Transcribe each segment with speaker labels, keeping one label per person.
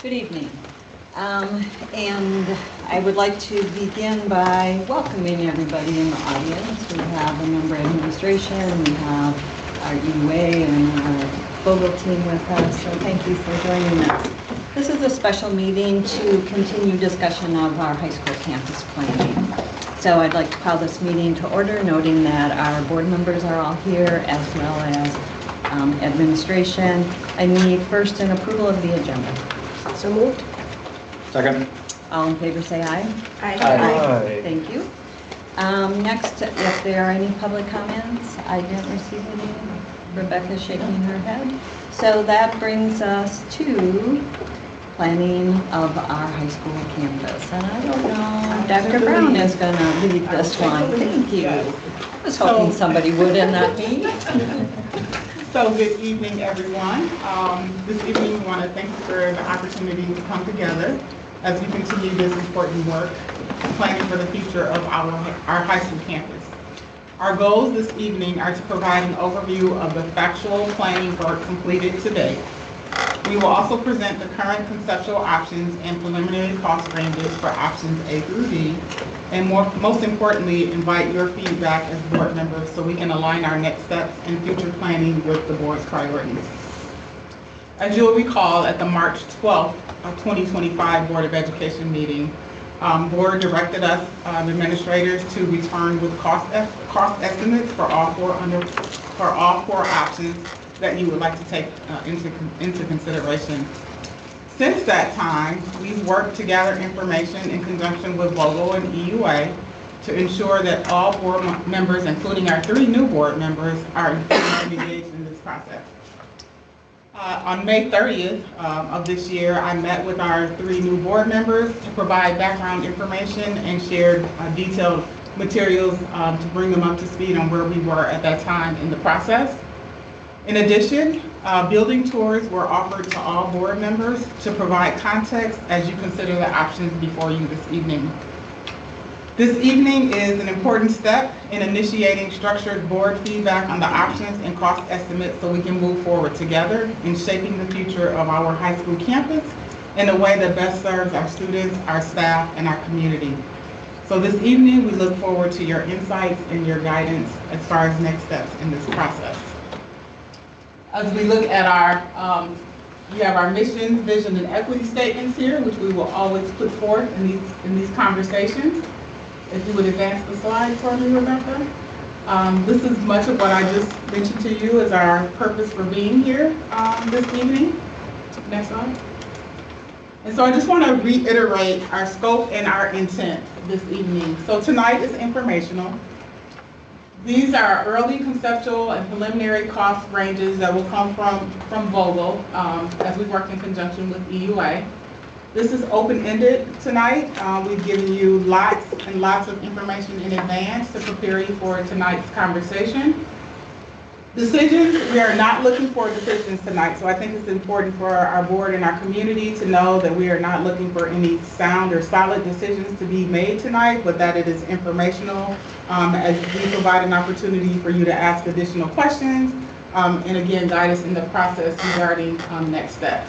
Speaker 1: Good evening. And I would like to begin by welcoming everybody in the audience. We have a member of administration, we have our EUA and our BOE team with us, so thank you for joining us. This is a special meeting to continue discussion of our high school campus planning. So I'd like to call this meeting to order, noting that our board members are all here as well as administration. I need first an approval of the agenda.
Speaker 2: So moved.
Speaker 3: Second.
Speaker 1: All in favor say aye.
Speaker 2: Aye.
Speaker 3: Aye.
Speaker 1: Thank you. Next, if there are any public comments, I didn't receive any. Rebecca's shaking her head. So that brings us to planning of our high school campus. And I don't know, Dr. Brown is going to lead this one. Thank you. I was hoping somebody would and not me.
Speaker 4: So good evening, everyone. This evening we want to thank you for the opportunity to come together as we continue this important work, planning for the future of our high school campus. Our goals this evening are to provide an overview of the factual planning work completed to date. We will also present the current conceptual options and preliminary cost ranges for options A through D, and most importantly, invite your feedback as board members so we can align our next steps and future planning with the board's priorities. As you'll recall, at the March 12th, 2025 Board of Education meeting, board directed us, administrators, to return with cost estimates for all four options that you would like to take into consideration. Since that time, we've worked to gather information in conjunction with WCHS and EUA to ensure that all board members, including our 3 new board members, are informed and engaged in this process. On May 30th of this year, I met with our 3 new board members to provide background information and shared detailed materials to bring them up to speed on where we were at that time in the process. In addition, building tours were offered to all board members to provide context as you consider the options before you this evening. This evening is an important step in initiating structured board feedback on the options and cost estimates so we can move forward together in shaping the future of our high school campus in a way that best serves our students, our staff, and our community. So this evening, we look forward to your insights and your guidance as far as next steps in this process. As we look at we have our mission, vision, and equity statements here, which we will always put forth in these conversations. If you would advance the slide for me, Rebecca. This is much of what I just mentioned to you as our purpose for being here this evening. Next slide. And so I just want to reiterate our scope and our intent this evening. So tonight is informational. These are early conceptual and preliminary cost ranges that will come from WCHS as we work in conjunction with EUA. This is open-ended tonight. We've given you lots and lots of information in advance to prepare you for tonight's conversation. Decisions, we are not looking for decisions tonight, so I think it's important for our board and our community to know that we are not looking for any sound or solid decisions to be made tonight, but that it is informational as we provide an opportunity for you to ask additional questions and again, guide us in the process regarding next steps.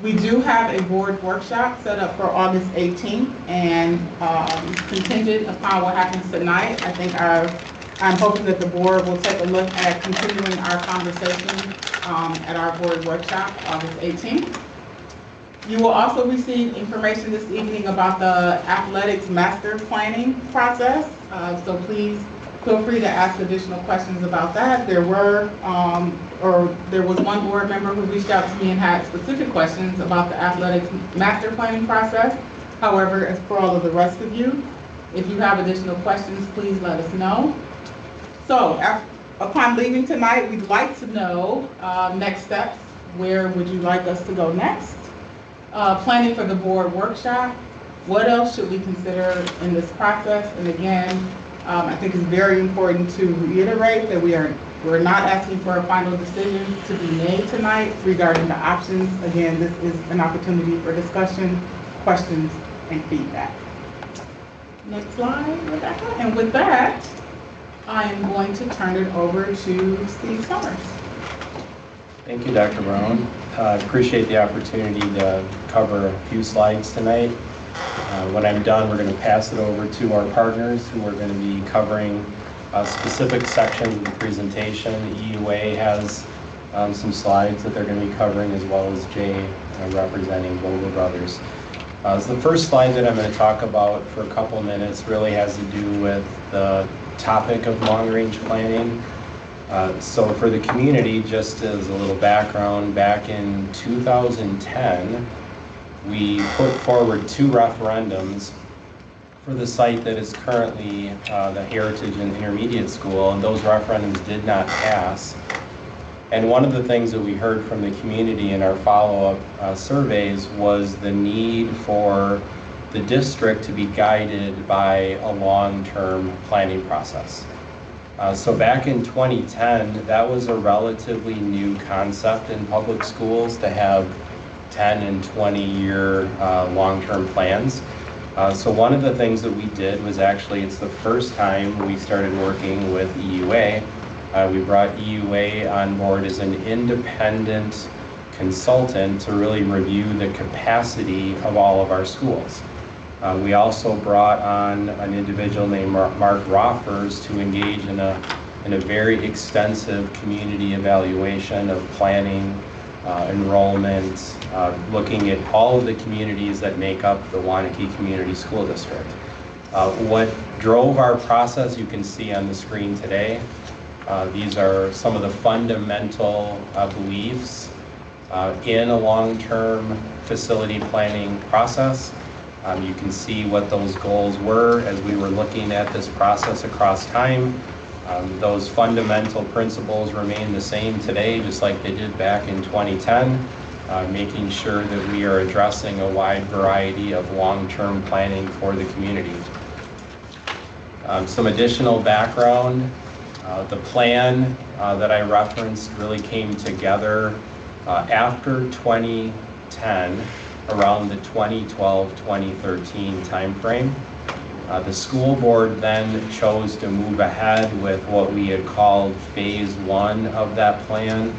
Speaker 4: We do have a board workshop set up for August 18th, and contingent upon what happens tonight, I think I'm hoping that the board will take a look at continuing our conversation at our board workshop, August 18th. You will also receive information this evening about the athletics master planning process, so please feel free to ask additional questions about that. There was one board member who reached out to me and had specific questions about the athletics master planning process. However, as for all of the rest of you, if you have additional questions, please let us know. So, upon leaving tonight, we'd like to know next steps. Where would you like us to go next? Planning for the board workshop. What else should we consider in this process? And again, I think it's very important to reiterate that we're not asking for a final decision to be made tonight regarding the options. Again, this is an opportunity for discussion, questions, and feedback. Next slide, Rebecca. And with that, I am going to turn it over to Steve Summers.
Speaker 3: Thank you, Dr. Brown.
Speaker 2: Appreciate the opportunity to cover a few slides tonight. When I'm done, we're going to pass it over to our partners who are going to be covering specific sections of the presentation. The EUA has some slides that they're going to be covering, as well as Jay representing Vogel Brothers. So the first slide that I'm going to talk about for a couple minutes really has to do with the topic of long-range planning. So for the community, just as a little background, back in 2010, we put forward 2 referendums for the site that is currently the Heritage and Intermediate School, and those referendums did not pass. And one of the things that we heard from the community in our follow-up surveys was the need for the district to be guided by a long-term planning process. So back in 2010, that was a relatively new concept in public schools to have 10 and 20-year long-term plans. So one of the things that we did was actually, it's the first time we started working with EUA. We brought EUA on board as an independent consultant to really review the capacity of all of our schools. We also brought on an individual named Mark Roffers to engage in a very extensive community evaluation of planning, enrollment, looking at all of the communities that make up the Waunakee Community School District. What drove our process, you can see on the screen today. These are some of the fundamental beliefs in a long-term facility planning process. You can see what those goals were as we were looking at this process across time. Those fundamental principles remain the same today, just like they did back in 2010, making sure that we are addressing a wide variety of long-term planning for the community. Some additional background. The plan that I referenced really came together after 2010, around the 2012-2013 timeframe. The school board then chose to move ahead with what we had called phase 1 of that plan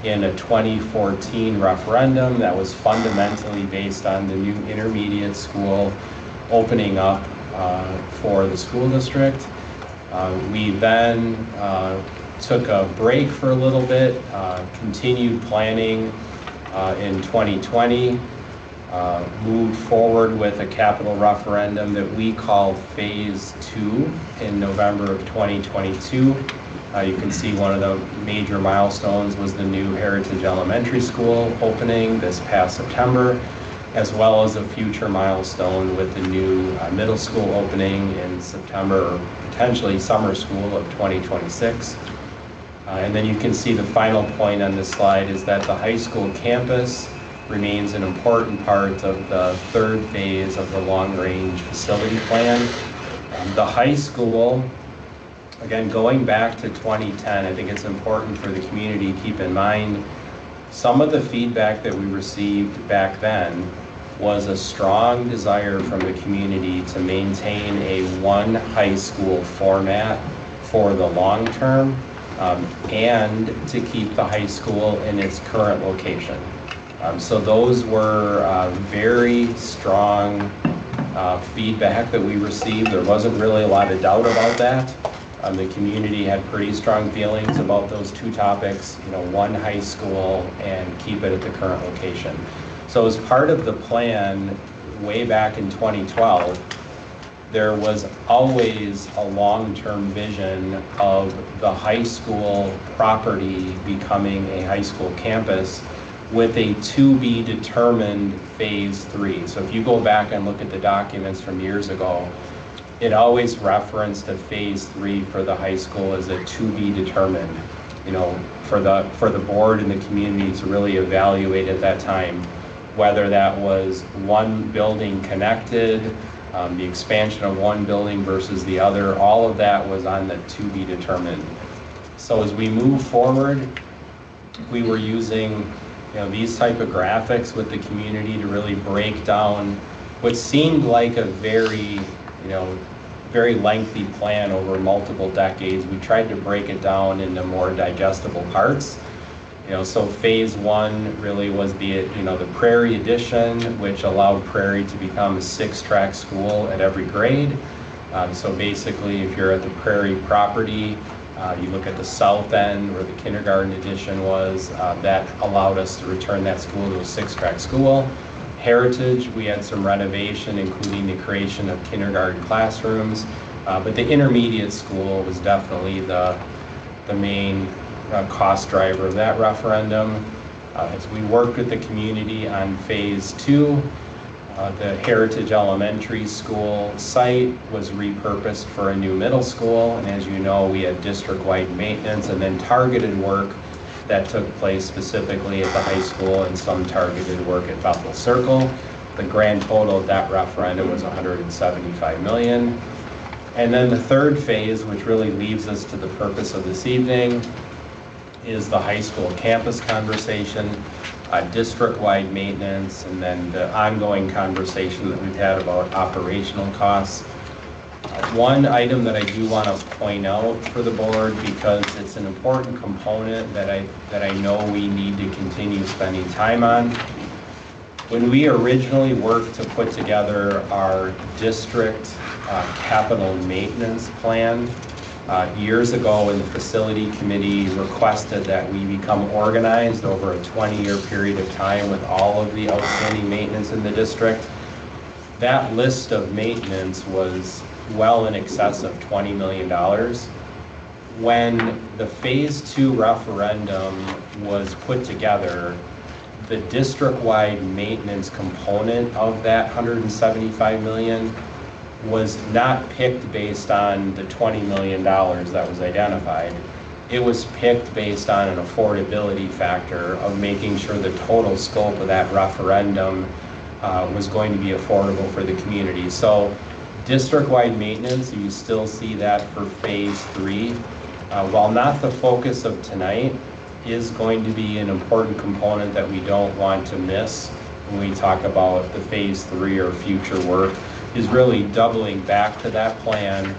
Speaker 2: in a 2014 referendum that was fundamentally based on the new intermediate school opening up for the school district. We then took a break for a little bit, continued planning in 2020, moved forward with a capital referendum that we called phase 2 in November of 2022. You can see one of the major milestones was the new Heritage Elementary School opening this past September, as well as a future milestone with the new middle school opening in September, or potentially summer school of 2026. And then you can see the final point on this slide is that the high school campus remains an important part of the 3rd phase of the long-range facility plan. The high school, again, going back to 2010, I think it's important for the community to keep in mind some of the feedback that we received back then was a strong desire from the community to maintain a one high school format for the long term, and to keep the high school in its current location. So those were very strong feedback that we received. There wasn't really a lot of doubt about that. The community had pretty strong feelings about those 2 topics, one high school and keep it at the current location. So as part of the plan, way back in 2012, there was always a long-term vision of the high school property becoming a high school campus with a to-be-determined phase 3. So if you go back and look at the documents from years ago, it always referenced a phase 3 for the high school as a to-be-determined, for the board and the community to really evaluate at that time whether that was one building connected, the expansion of one building versus the other. All of that was on the to be determined. So as we move forward, we were using these type of graphics with the community to really break down what seemed like a very lengthy plan over multiple decades. We tried to break it down into more digestible parts. So phase one really was the Prairie edition, which allowed Prairie to become a 6-track school at every grade. So basically, if you're at the Prairie property, you look at the south end where the kindergarten edition was, that allowed us to return that school to a 6-track school. Heritage, we had some renovation, including the creation of kindergarten classrooms, but the intermediate school was definitely the main cost driver of that referendum. As we worked with the community on phase two, the Heritage Elementary School site was repurposed for a new middle school, and as you know, we had district-wide maintenance and then targeted work that took place specifically at the high school and some targeted work at Bethel Circle. The grand total of that referendum was $175 million. And then the third phase, which really leads us to the purpose of this evening, is the high school campus conversation, district-wide maintenance, and then the ongoing conversation that we've had about operational costs. One item that I do want to point out for the board, because it's an important component that I know we need to continue spending time on. When we originally worked to put together our district capital maintenance plan, years ago, when the facility committee requested that we become organized over a 20-year period of time with all of the outstanding maintenance in the district, that list of maintenance was well in excess of $20 million. When the phase two referendum was put together, the district-wide maintenance component of that $175 million was not picked based on the $20 million that was identified. It was picked based on an affordability factor of making sure the total scope of that referendum was going to be affordable for the community. So district-wide maintenance, you still see that for phase three. While not the focus of tonight, is going to be an important component that we don't want to miss when we talk about the phase three or future work, is really doubling back to that plan,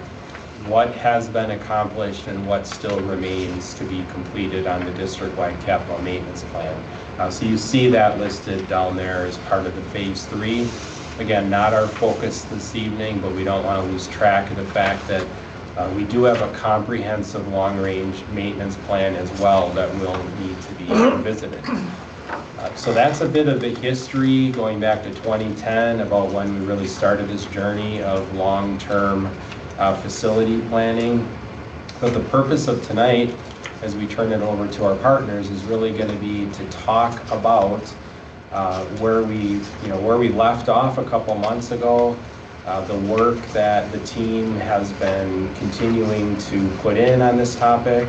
Speaker 2: what has been accomplished and what still remains to be completed on the district-wide capital maintenance plan. So you see that listed down there as part of the phase three. Again, not our focus this evening, but we don't want to lose track of the fact that we do have a comprehensive long-range maintenance plan as well that will need to be revisited. So that's a bit of the history going back to 2010 about when we really started this journey of long-term facility planning. But the purpose of tonight, as we turn it over to our partners, is really going to be to talk about where we left off a couple months ago, the work that the team has been continuing to put in on this topic.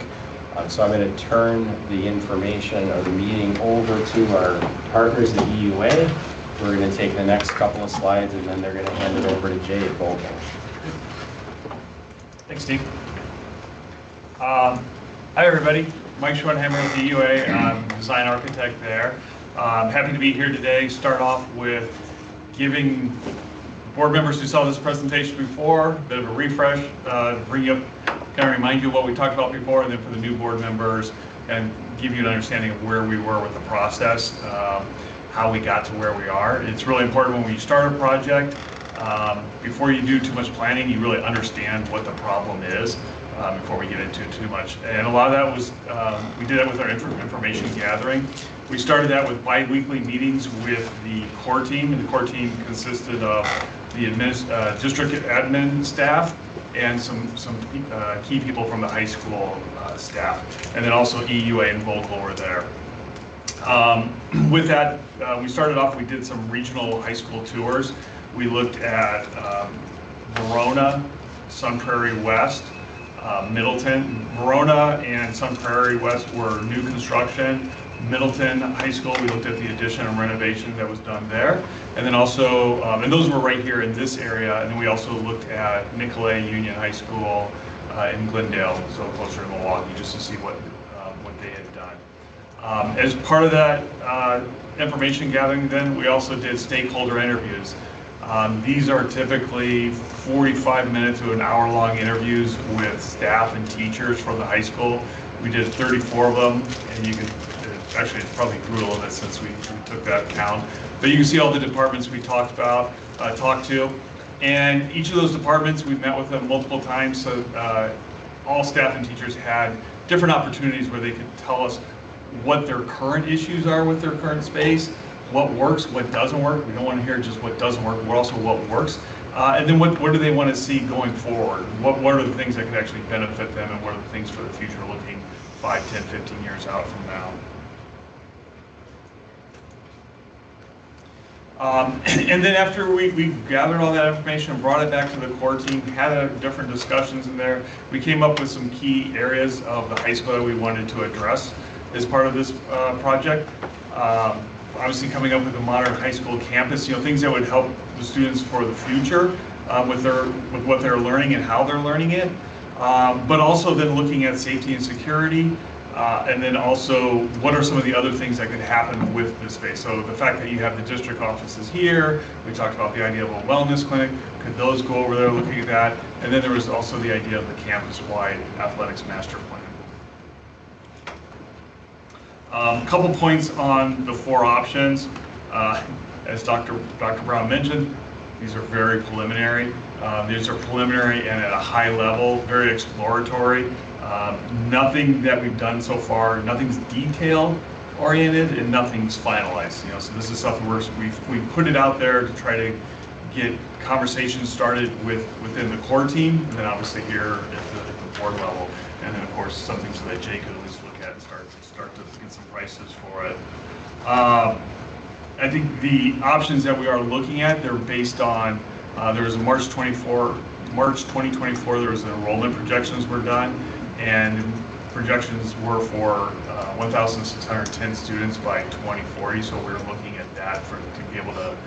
Speaker 2: So I'm going to turn the information or the meeting over to our partners at EUA. We're going to take the next couple of slides and then they're going to hand it over to Jay at Volcan.
Speaker 5: Thanks, Steve. Hi, everybody. Mike Schwenheimer with the EUA. I'm design architect there. I'm happy to be here today. Start off with giving board members who saw this presentation before a bit of a refresh, bring you up, kind of remind you of what we talked about before, and then for the new board members, and give you an understanding of where we were with the process, how we got to where we are. It's really important when you start a project, before you do too much planning, you really understand what the problem is before we get into too much. And a lot of that was, we did that with our information gathering. We started that with bi-weekly meetings with the core team, and the core team consisted of the district admin staff and some key people from the high school staff, and then also EUA and Vocal were there. With that, we started off, we did some regional high school tours. We looked at Verona, Sun Prairie West, Middleton. Verona and Sun Prairie West were new construction. Middleton High School, we looked at the addition and renovation that was done there. And then also, and those were right here in this area, and then we also looked at Nicolay Union High School in Glendale, so closer to Milwaukee, just to see what they had done. As part of that information gathering then, we also did stakeholder interviews. These are typically 45-minute to an hour-long interviews with staff and teachers from the high school. We did 34 of them, and you can actually it probably grew a little bit since we took that count. But you can see all the departments we talked to. And each of those departments, we've met with them multiple times, so all staff and teachers had different opportunities where they could tell us what their current issues are with their current space, what works, what doesn't work. We don't want to hear just what doesn't work, but also what works. And then what do they want to see going forward? What are the things that could actually benefit them, and what are the things for the future looking 5, 10, 15 years out from now? And then after we gathered all that information and brought it back to the core team, had different discussions in there, we came up with some key areas of the high school that we wanted to address as part of this project. Obviously coming up with a modern high school campus, things that would help the students for the future with what they're learning and how they're learning it. But also then looking at safety and security, and then also what are some of the other things that could happen with this space. So the fact that you have the district offices here, we talked about the idea of a wellness clinic, could those go over there looking at that? And then there was also the idea of the campus-wide athletics master plan. A couple points on the 4 options. As Dr. Brown mentioned, these are very preliminary. These are preliminary and at a high level, very exploratory. Nothing that we've done so far, nothing's detail oriented and nothing's finalized. So this is something we've put it out there to try to get conversations started within the core team, and then obviously here at the board level, and then of course something so that Jay could at least look at and start to get some prices for it. I think the options that we are looking at, they're based on, there was a March 2024, there was enrollment projections were done, and projections were for 1,610 students by 2040, so we're looking at that to be able to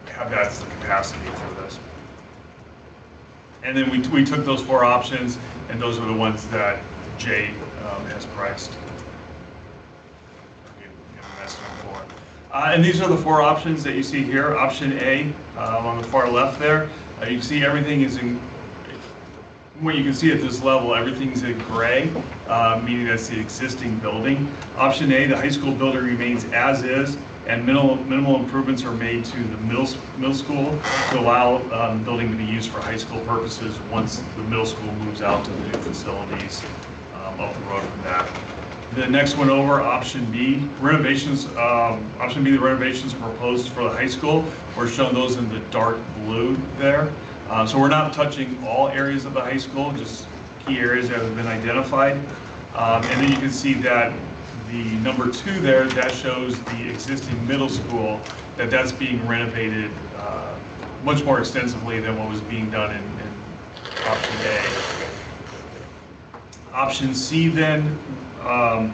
Speaker 5: have that as the capacity for this. And then we took those 4 options, and those are the ones that Jay has priced. And these are the 4 options that you see here. Option A on the far left there, you can see everything is in, what you can see at this level, everything's in gray, meaning that's the existing building. Option A, the high school building remains as is, and minimal improvements are made to the middle school to allow the building to be used for high school purposes once the middle school moves out to the new facilities up the road from that. The next one over, option B, renovations. Option B, the renovations proposed for the high school. We're showing those in the dark blue there. So we're not touching all areas of the high school, just key areas that have been identified. And then you can see that the number 2 there, that shows the existing middle school, that's being renovated much more extensively than what was being done in option A. Option C then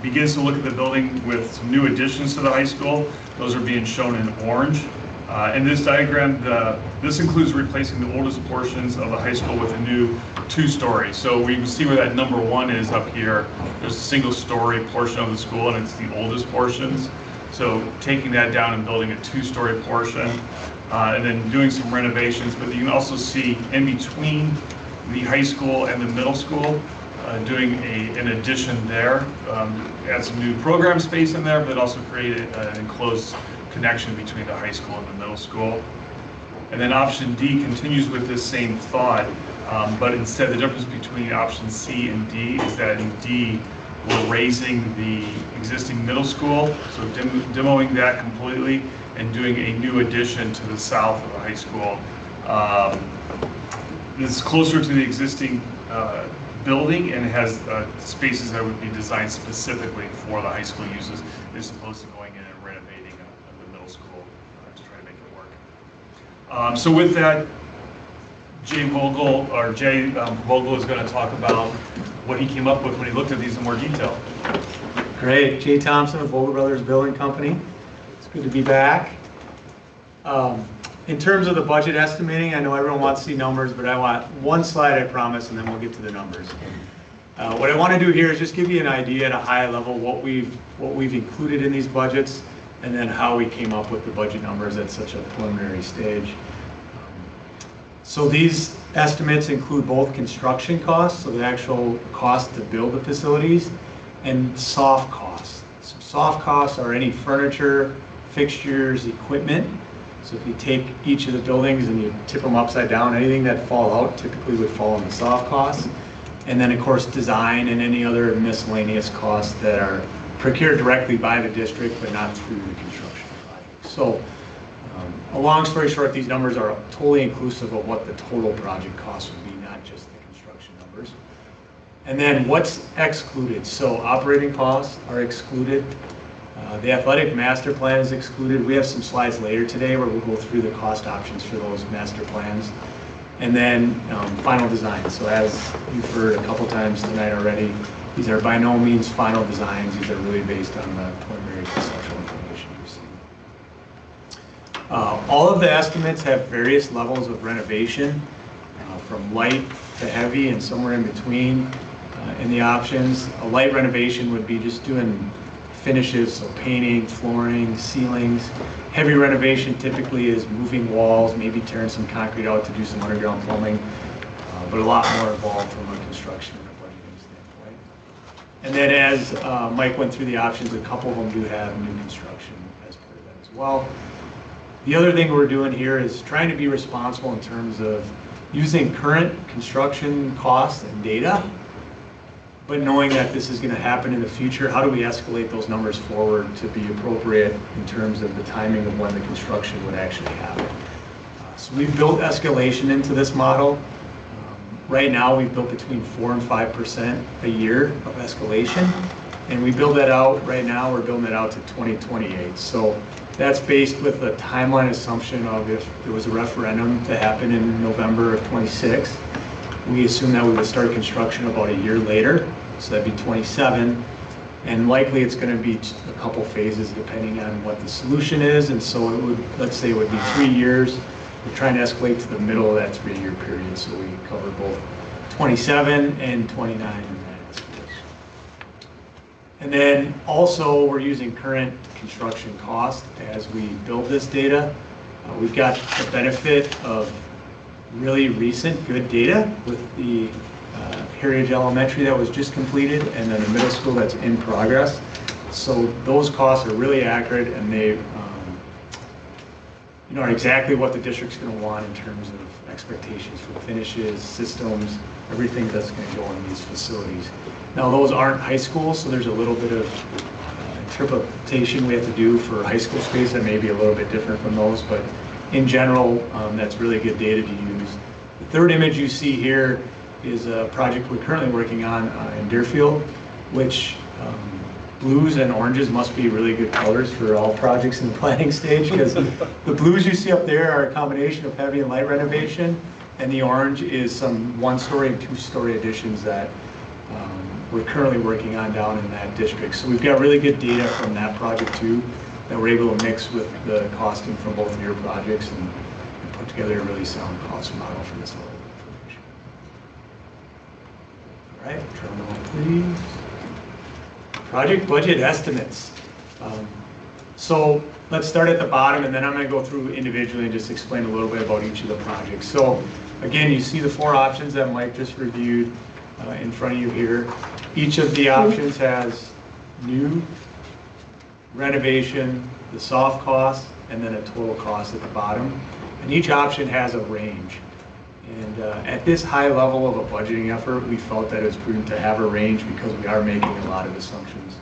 Speaker 5: begins to look at the building with some new additions to the high school. Those are being shown in orange. In this diagram, this includes replacing the oldest portions of the high school with a new 2-story. So we can see where that number 1 is up here. There's a single-story portion of the school, and it's the oldest portions. So taking that down and building a 2-story portion, and then doing some renovations. But you can also see in between the high school and the middle school, doing an addition there, add some new program space in there, but also create an enclosed connection between the high school and the middle school. And then option D continues with this same thought, but instead the difference between option C and D is that in D we're raising the existing middle school, so demoing that completely and doing a new addition to the south of the high school. This is closer to the existing building, and it has spaces that would be designed specifically for the high school uses, as opposed to going in and renovating the middle school to try to make it work. So with that, Jay Vogel is going to talk about what he came up with when he looked at these in more detail.
Speaker 3: Great. Jay Thompson with Vogel Brothers Building Company. It's good to be back. In terms of the budget estimating, I know everyone wants to see numbers, but I want one slide, I promise, and then we'll get to the numbers. What I want to do here is just give you an idea at a high level what we've included in these budgets, and then how we came up with the budget numbers at such a preliminary stage. So these estimates include both construction costs, so the actual cost to build the facilities, and soft costs. soft costs are any furniture, fixtures, equipment. So if you take each of the buildings and you tip them upside down, anything that fall out typically would fall in the soft costs. And then of course design and any other miscellaneous costs that are procured directly by the district but not through the construction project. So a long story short, these numbers are totally inclusive of what the total project cost would be, not just the construction numbers. And then what's excluded? So operating costs are excluded. The athletic master plan is excluded. We have some slides later today where we'll go through the cost options for those master plans. And then final design. So as you've heard a couple times tonight already, these are by no means final designs. These are really based on the preliminary conceptual information you've seen. All of the estimates have various levels of renovation, from light to heavy and somewhere in between in the options. A light renovation would be just doing finishes, so painting, flooring, ceilings. Heavy renovation typically is moving walls, maybe tearing some concrete out to do some underground plumbing, but a lot more involved from a construction and a budgeting standpoint. And then as Mike went through the options, a couple of them do have new construction as part of that as well. The other thing we're doing here is trying to be responsible in terms of using current construction costs and data, but knowing that this is going to happen in the future. How do we escalate those numbers forward to be appropriate in terms of the timing of when the construction would actually happen? So we've built escalation into this model. Right now we've built between 4 and 5% a year of escalation, and we build that out right now, we're building it out to 2028. So that's based with a timeline assumption of if there was a referendum to happen in November of 26, we assume that we would start construction about a year later, so that'd be 27, and likely it's going to be a couple phases depending on what the solution is, and so it would, let's say it would be 3 years. We're trying to escalate to the middle of that 3-year period, so we cover both 27 and 29 in that escalation. And then also we're using current construction cost as we build this data. We've got the benefit of really recent good data with the Heritage Elementary that was just completed and then the middle school that's in progress. So those costs are really accurate, and they are exactly what the district's going to want in terms of expectations for finishes, systems, everything that's going to go in these facilities. Now those aren't high schools, so there's a little bit of interpretation we have to do for high school space that may be a little bit different from those, but in general, that's really good data to use. The third image you see here is a project we're currently working on in Deerfield, which blues and oranges must be really good colors for all projects in the planning stage, because the blues you see up there are a combination of heavy and light renovation, and the orange is some 1-story and 2-story additions that we're currently working on down in that district. So we've got really good data from that project too, that we're able to mix with the costing from both of your projects and put together a really sound cost model for this level of information. All right, terminal please. Project budget estimates. So let's start at the bottom, and then I'm going to go through individually and just explain a little bit about each of the projects. So again, you see the 4 options that Mike just reviewed in front of you here. Each of the options has new, renovation, the soft cost, and then a total cost at the bottom. And each option has a range. And at this high level of a budgeting effort, we felt that it was prudent to have a range because we are making a lot of assumptions,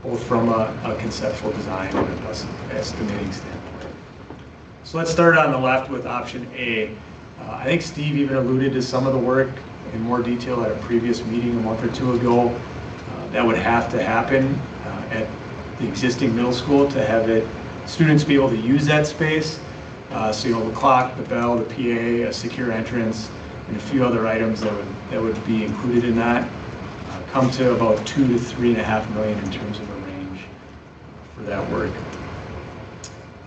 Speaker 3: both from a conceptual design and an estimating standpoint. So let's start on the left with option A. I think Steve even alluded to some of the work in more detail at a previous meeting a month or 2 ago. That would have to happen at the existing middle school to have students be able to use that space. So the clock, the bell, the PA, a secure entrance, and a few other items that would be included in that come to about $2 to $3.5 million in terms of a range for that work.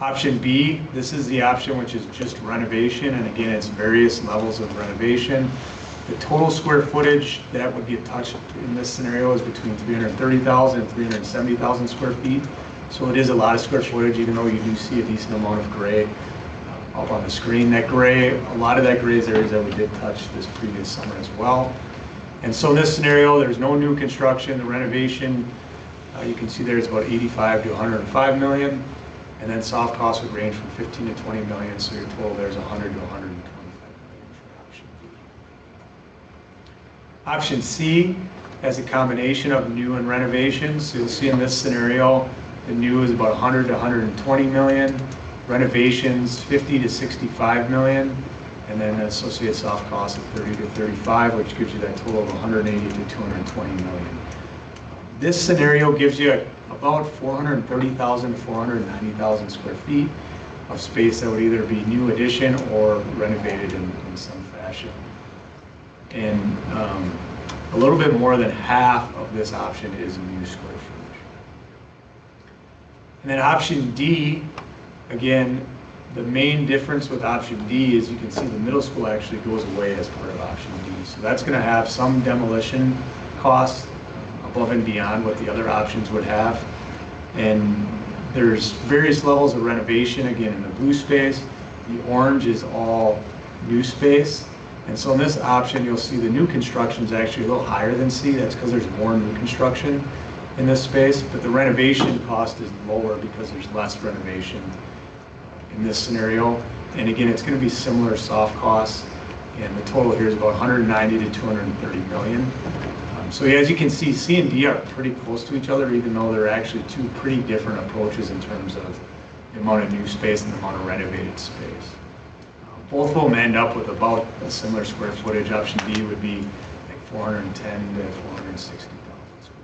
Speaker 3: Option B, this is the option which is just renovation, and again, it's various levels of renovation. The total square footage that would get touched in this scenario is between 330,000 and 370,000 square feet. So it is a lot of square footage, even though you do see a decent amount of gray up on the screen. That gray, a lot of that gray is areas that we did touch this previous summer as well. And so in this scenario, there's no new construction. The renovation You can see there's about 85 to 105 million, and then soft costs would range from 15 to 20 million, so your total there's 100 to 125 million for option B. Option C has a combination of new and renovations. So you'll see in this scenario, the new is about 100 to 120 million, renovations 50 to 65 million, and then an associated soft cost of 30 to 35, which gives you that total of 180 to 220 million. This scenario gives you about 430,000 to 490,000 square feet of space that would either be new addition or renovated in some fashion. And a little bit more than half of this option is new square footage. And then option D, again, the main difference with option D is you can see the middle school actually goes away as part of option D. So that's going to have some demolition costs above and beyond what the other options would have. And there's various levels of renovation, again, in the blue space. The orange is all new space. And so in this option, you'll see the new construction is actually a little higher than C. That's because there's more new construction in this space, but the renovation cost is lower because there's less renovation in this scenario. And again, it's going to be similar soft costs, and the total here is about 190 to 230 million. So as you can see, C and D are pretty close to each other, even though they're actually two pretty different approaches in terms of the amount of new space and the amount of renovated space. Both of them end up with about a similar square footage. Option D would be like 410 to 460,000 square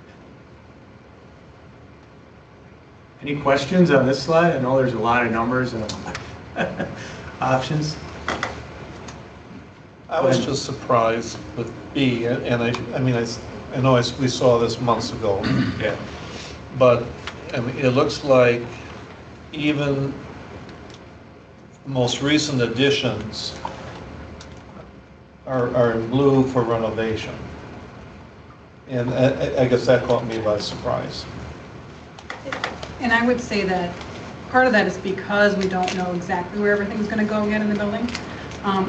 Speaker 3: feet. Any questions on this slide? I know there's a lot of numbers and options.
Speaker 6: I was just surprised with B, and I know we saw this months ago.
Speaker 3: Yeah.
Speaker 6: But I mean, it looks like even most recent additions are in blue for renovation. And I guess that caught me by surprise.
Speaker 7: And I would say that part of that is because we don't know exactly where everything's going to go yet in the building.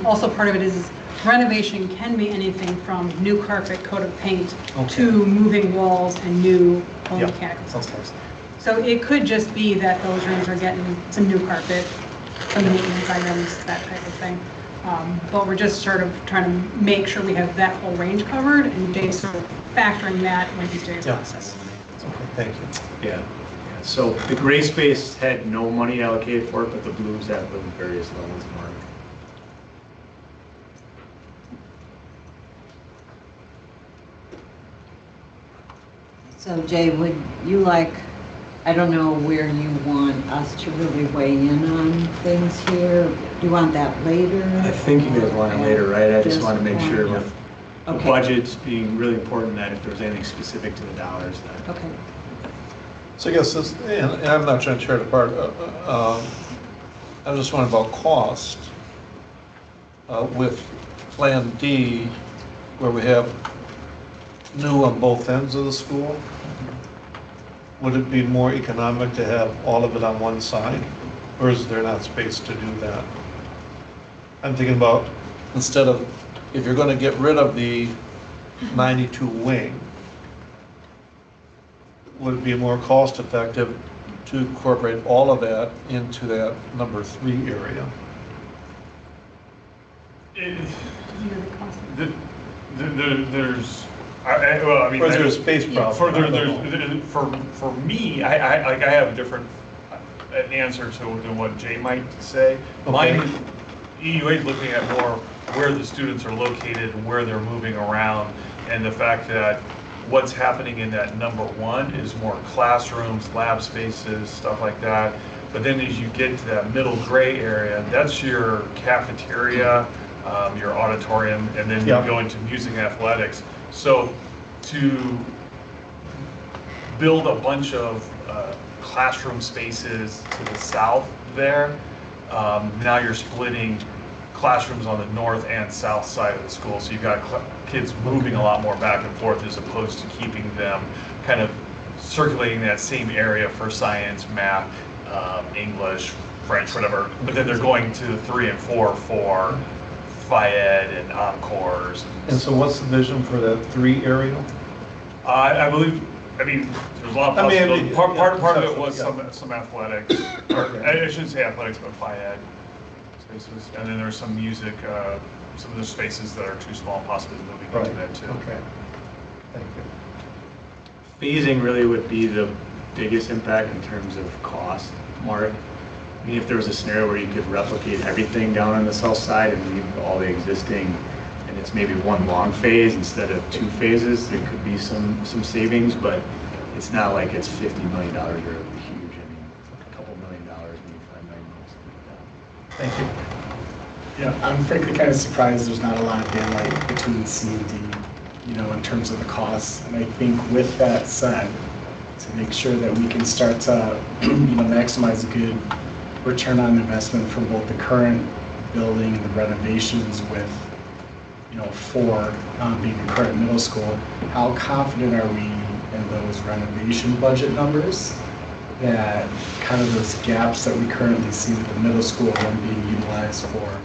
Speaker 7: Also, part of it is renovation can be anything from new carpet, coat of paint, to moving walls and new home mechanical systems. So it could just be that those rooms are getting some new carpet, some maintenance items, that type of thing. But we're just sort of trying to make sure we have that whole range covered, and Jay's sort of factoring that when he's doing his process.
Speaker 6: Okay, thank you.
Speaker 3: Yeah. So the gray space had no money allocated for it, but the blues have the various levels marked.
Speaker 1: So Jay, would you like, I don't know where you want us to really weigh in on things here. Do you want that later?
Speaker 3: I think you guys want it later, right? I just want to make sure
Speaker 1: point?
Speaker 3: with the budgets being really important that if there's anything specific to the dollars that.
Speaker 1: Okay.
Speaker 6: So I guess this, and I'm not trying to tear it apart, I just wondering about cost with Plan D, where we have new on both ends of the school. Would it be more economic to have all of it on one side, or is there not space to do that? I'm thinking about, instead of, if you're going to get rid of the 92 wing, would it be more cost effective to incorporate all of that into that number 3 area?
Speaker 5: There's, well, I mean,
Speaker 6: Or is there a space problem?
Speaker 5: For me, I have a different answer than what Jay might say.
Speaker 6: Okay.
Speaker 5: Mine, EUA is looking at more where the students are located and where they're moving around, and the fact that what's happening in that number 1 is more classrooms, lab spaces, stuff like that. But then as you get to that middle gray area, that's your cafeteria, your auditorium, and then you go into music and athletics. So to build a bunch of classroom spaces to the south there, now you're splitting classrooms on the north and south side of the school. So you've got kids moving a lot more back and forth as opposed to keeping them kind of circulating that same area for science, math, English, French, whatever. But then they're going to 3 and 4 for Phi-Ed and Encores.
Speaker 6: And so what's the vision for that 3 area?
Speaker 5: I believe I mean, there's a lot of
Speaker 6: I mean,
Speaker 5: possibilities. Part of it
Speaker 6: yeah.
Speaker 5: was some athletics, or I shouldn't say athletics, but phy ed spaces. And then there's some music, some of the spaces that are too small, possibly moving into
Speaker 6: Right.
Speaker 5: that too.
Speaker 6: Okay. Thank you.
Speaker 3: Phasing really would be the biggest impact in terms of cost, Mark. I mean, if there was a scenario where you could replicate everything down on the south side and leave all the existing, and it's maybe one long phase instead of 2 phases, there could be some savings, but it's not like it's $50 million or huge. I mean, a couple $1 million, maybe $5 million, something like that.
Speaker 6: Thank you.
Speaker 8: Yeah, I'm frankly kind of surprised there's not a lot of daylight between C and D, you know, in terms of the costs. And I think with that said, to make sure that we can start to, you know, maximize a good return on investment from both the current building and the renovations with, you know, 4 being the current middle school, how confident are we in those renovation budget numbers that kind of those gaps that we currently see with the middle school when being utilized for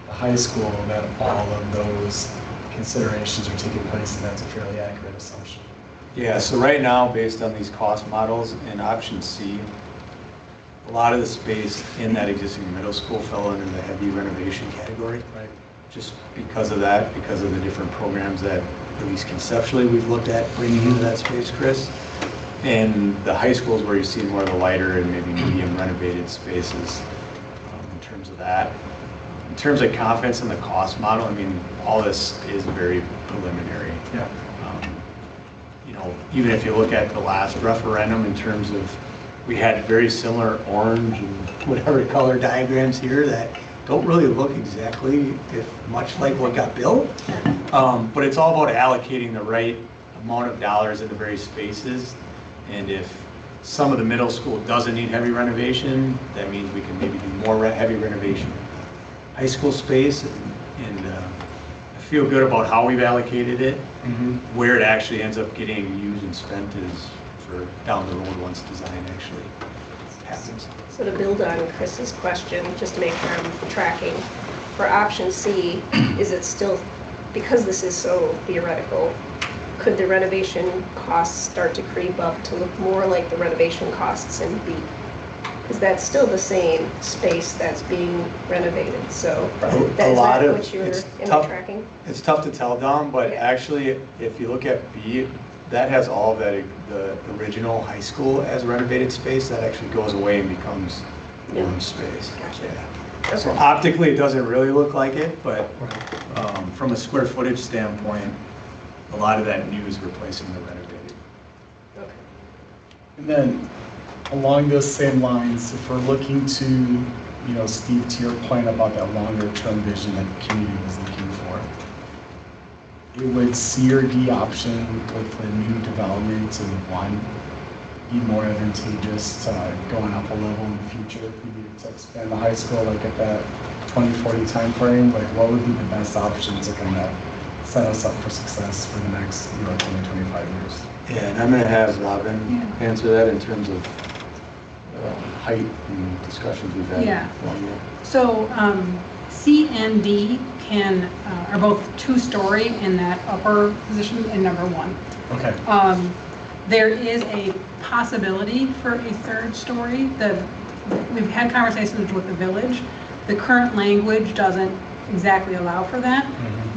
Speaker 8: the high school, that all of those considerations are taking place, and that's a fairly accurate assumption?
Speaker 3: Yeah, so right now, based on these cost models in option C, a lot of the space in that existing middle school fell under the heavy renovation category.
Speaker 8: Right.
Speaker 3: Just because of that, because of the different programs that, at least conceptually, we've looked at bringing into that space, Chris. And the high schools where you see more of the lighter and maybe medium renovated spaces in terms of that. In terms of confidence in the cost model, I mean, all this is very preliminary.
Speaker 8: Yeah.
Speaker 3: You know, even if you look at the last referendum in terms of, we had very similar orange and whatever color diagrams here that don't really look exactly much like what got built. But it's all about allocating the right amount of dollars in the various spaces. And if some of the middle school doesn't need heavy renovation, that means we can maybe do more heavy renovation high school space. And I feel good about how we've allocated it. Where it actually ends up getting used and spent is for down the road once design actually happens.
Speaker 9: So to build on Chris's question, just to make sure I'm tracking, for option C, is it still, because this is so theoretical, could the renovation costs start to creep up to look more like the renovation costs in B? Because that's still the same space that's being renovated, so is that what you're tracking?
Speaker 3: It's tough to tell, Dom, but
Speaker 9: Yeah.
Speaker 3: actually, if you look at B, that has all of that, the original high school as renovated space, that actually goes away and becomes new space.
Speaker 9: Gotcha.
Speaker 3: Yeah. So
Speaker 9: Okay.
Speaker 3: optically, it doesn't really look like it, but from a square footage standpoint, a lot of that new is replacing the renovated.
Speaker 9: Okay.
Speaker 8: And then along those same lines, if we're looking to, you know, Steve, to your point about that longer term vision that the community was looking for, it would C or D option with the new development in 1 be more advantageous going up a level in the future if we needed to expand the high school, like at that 2040 timeframe? Like, what would be the best options that kind of set us up for success for the next, you know, 20, 25 years?
Speaker 3: Yeah, and I'm going to have Robin answer that in terms of height and discussions we've had.
Speaker 7: Yeah.
Speaker 3: along there.
Speaker 7: So C and D are both 2-story in that upper position in number 1.
Speaker 8: Okay.
Speaker 7: There is a possibility for a 3rd story. We've had conversations with the village. The current language doesn't exactly allow for that,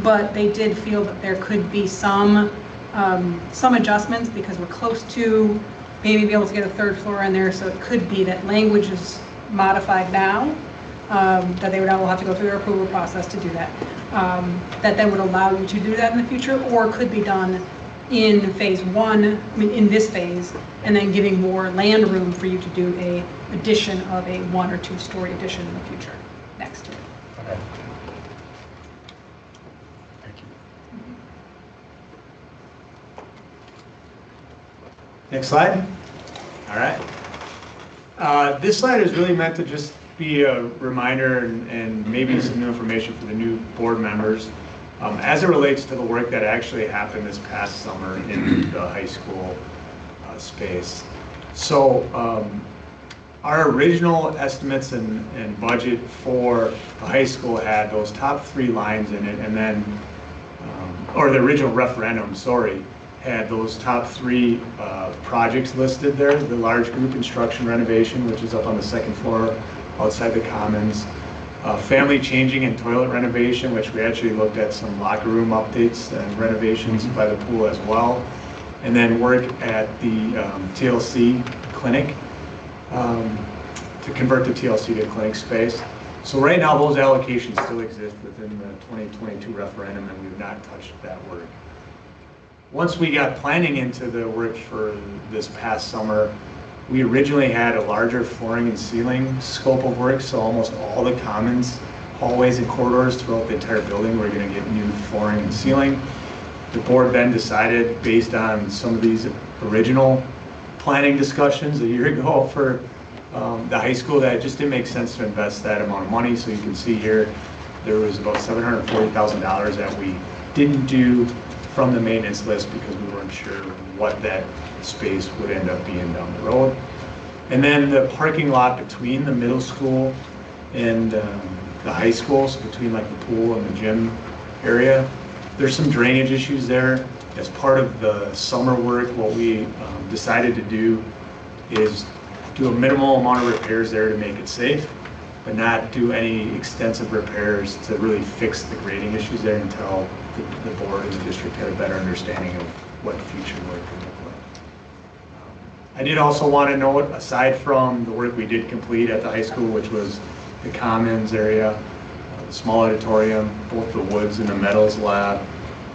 Speaker 7: but they did feel that there could be some adjustments because we're close to maybe be able to get a 3rd floor in there. So it could be that language is modified now, that they would all have to go through their approval process to do that. That then would allow you to do that in the future, or could be done in phase 1, I mean in this phase, and then giving more land room for you to do a addition of a 1 or 2-story addition in the future next to it.
Speaker 8: Okay. Thank you.
Speaker 3: Next slide. All right. This slide is really meant to just be a reminder and maybe some new information for the new board members as it relates to the work that actually happened this past summer in the high school space. So our original estimates and budget for the high school had those top 3 lines in it, and then, or the original referendum, sorry,
Speaker 8: had those top 3 projects listed there. The large group instruction renovation, which is up on the 2nd floor outside the commons. Family changing and toilet renovation, which we actually looked at some locker room updates and renovations by the pool as well. And then work at the TLC clinic to convert the TLC to clinic space. So right now those allocations still exist within the 2022 referendum, and we've not touched that work. Once we got planning into the work for this past summer, we originally had a larger flooring and ceiling scope of work, so almost all the commons, hallways and corridors throughout the entire building were going to get new flooring and ceiling. The board then decided, based on some of these original planning discussions a year ago for the high school, that it just didn't make sense to invest that amount of money. So you can see here, there was about $740,000 that we didn't do from the maintenance list because we weren't sure what that space would end up being down the road. And then the parking lot between the middle school and the high school, so between like the pool and the gym area, there's some drainage issues there. As part of the summer work, what we decided to do is do a minimal amount of repairs there to make it safe, but not do any extensive repairs to really fix the grading issues there until the board and the district had a better understanding of what future work could look like. I did also want to note, aside from the work we did complete at the high school, which was the commons area, the small auditorium, both the woods and the metals lab,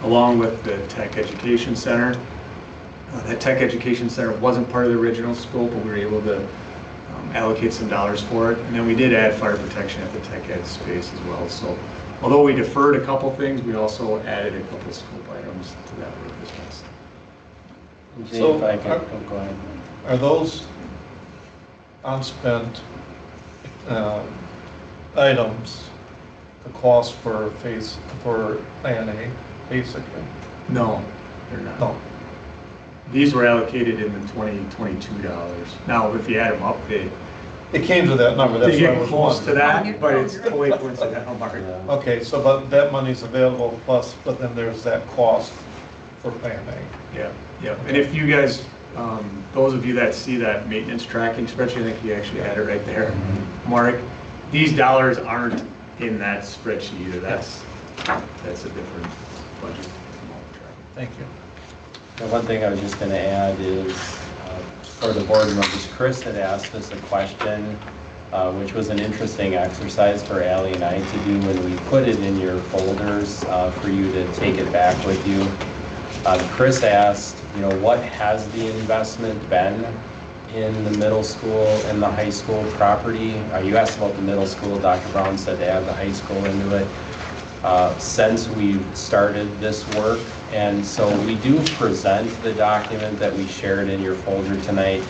Speaker 8: along with the tech education center. That tech education center wasn't part of the original scope, but we were able to allocate some dollars for it. And then we did add fire protection at the tech ed space as well. So although we deferred a couple things, we also added a couple scope items to that work as well.
Speaker 2: Jay,
Speaker 6: So,
Speaker 2: if I could, go ahead.
Speaker 6: Are those unspent items the cost for Plan A, basically?
Speaker 8: No, they're not.
Speaker 6: No.
Speaker 8: These were allocated in the 2022 dollars. Now, if you add them up, they
Speaker 6: It came to that number, that's what I
Speaker 8: get
Speaker 6: was
Speaker 8: close to
Speaker 6: wondering.
Speaker 8: that, but it's totally coincidental, Mark.
Speaker 2: Yeah.
Speaker 6: Okay, so but that money's available plus, but then there's that cost for Plan A.
Speaker 8: Yeah, yeah. And if you guys, those of you that see that maintenance tracking spreadsheet, I think you actually had it right there, Mark. These dollars aren't in that spreadsheet either. That's a different budget.
Speaker 6: Thank you.
Speaker 2: The one thing I was just going to add is, for the board members, Chris had asked us a question, which was an interesting exercise for Ally and I to do when we put it in your folders for you to take it back with you. Chris asked, what has the investment been in the middle school and the high school property? You asked about the middle school. Dr. Brown said to add the high school into it. Since we've started this work. And so we do present the document that we shared in your folder tonight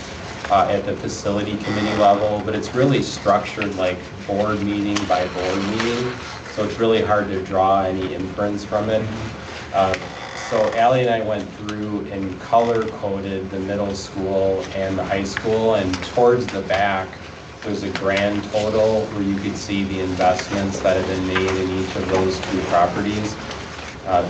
Speaker 2: at the facility committee level, but it's really structured like board meeting by board meeting. So it's really hard to draw any inference from it. So Ally and I went through and color coded the middle school and the high school, and towards the back, there's a grand total where you could see the investments that have been made in each of those two properties.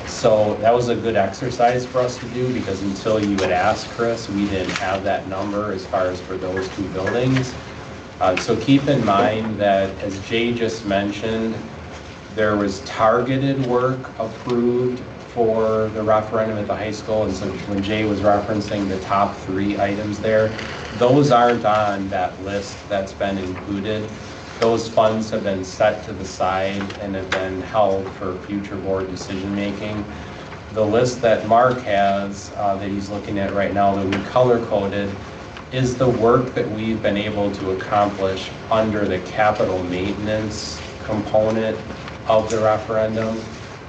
Speaker 2: So that was a good exercise for us to do, because until you had asked Chris, we didn't have that number as far as for those two buildings. So keep in mind that, as Jay just mentioned, there was targeted work approved for the referendum at the high school, and so when Jay was referencing the top 3 items there, those aren't on that list that's been included. Those funds have been set to the side and have been held for future board decision making. The list that Mark has that he's looking at right now that we color coded is the work that we've been able to accomplish under the capital maintenance component of the referendum.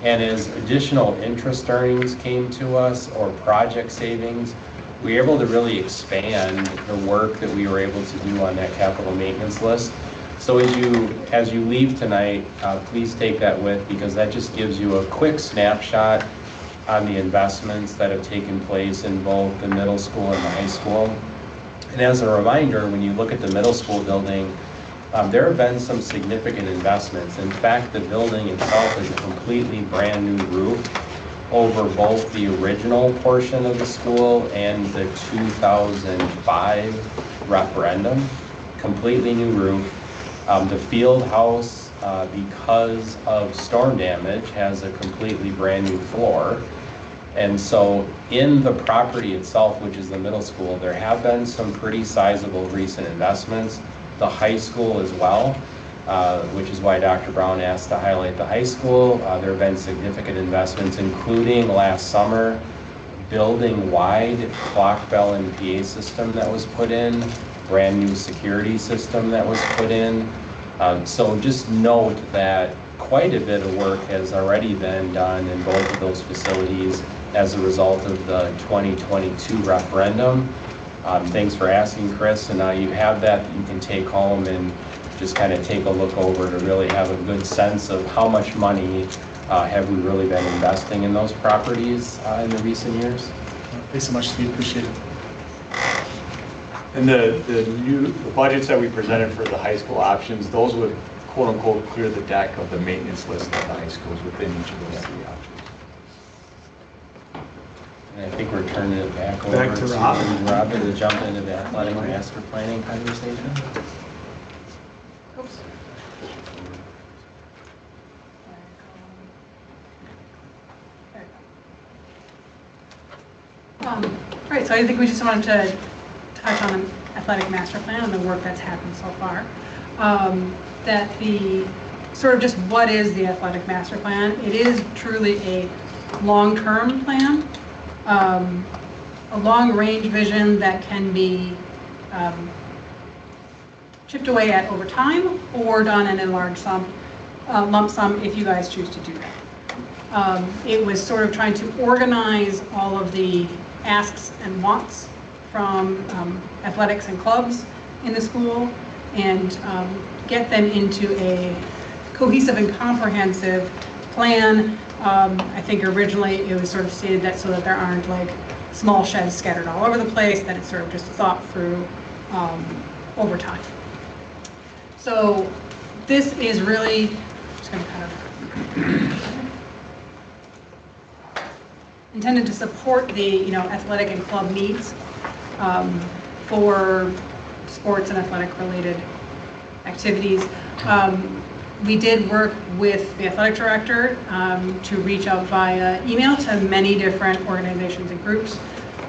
Speaker 2: And as additional interest earnings came to us or project savings, we were able to really expand the work that we were able to do on that capital maintenance list. So as you leave tonight, please take that with, because that just gives you a quick snapshot on the investments that have taken place in both the middle school and the high school. And as a reminder, when you look at the middle school building, there have been some significant investments. In fact, the building itself is a completely brand new roof. over both the original portion of the school and the 2005 referendum. Completely new roof. The field house, because of storm damage, has a completely brand new floor. And so in the property itself, which is the middle school, there have been some pretty sizable recent investments. The high school as well, which is why Dr. Brown asked to highlight the high school. There have been significant investments, including last summer, building-wide clock bell and PA system that was put in, brand new security system that was put in. So just note that quite a bit of work has already been done in both of those facilities as a result of the 2022 referendum. Thanks for asking, Chris, and now you have that you can take home and just kind of take a look over to really have a good sense of how much money have we really been investing in those properties in the recent years.
Speaker 8: Thanks so much, Steve. Appreciate it.
Speaker 5: And the budgets that we presented for the high school options, those would quote unquote clear the deck of the maintenance list of the high schools within each of those three options.
Speaker 2: And I think we're turning it back over
Speaker 3: to Robin.
Speaker 2: Robin to jump into the athletic master planning conversation.
Speaker 7: Oops. Right, so I think we just wanted to touch on the athletic master plan and the work that's happened so far. That the sort of just what is the athletic master plan? It is truly a long-term plan, a long-range vision that can be chipped away at over time or done in a large lump sum if you guys choose to do that. It was sort of trying to organize all of the asks and wants from athletics and clubs in the school and get them into a cohesive and comprehensive plan. I think originally it was sort of stated that so that there aren't like small sheds scattered all over the place, that it's sort of just thought through over time. So this is really, just going to kind of intended to support the athletic and club needs for sports and athletic related activities. We did work with the athletic director to reach out via email to many different organizations and groups.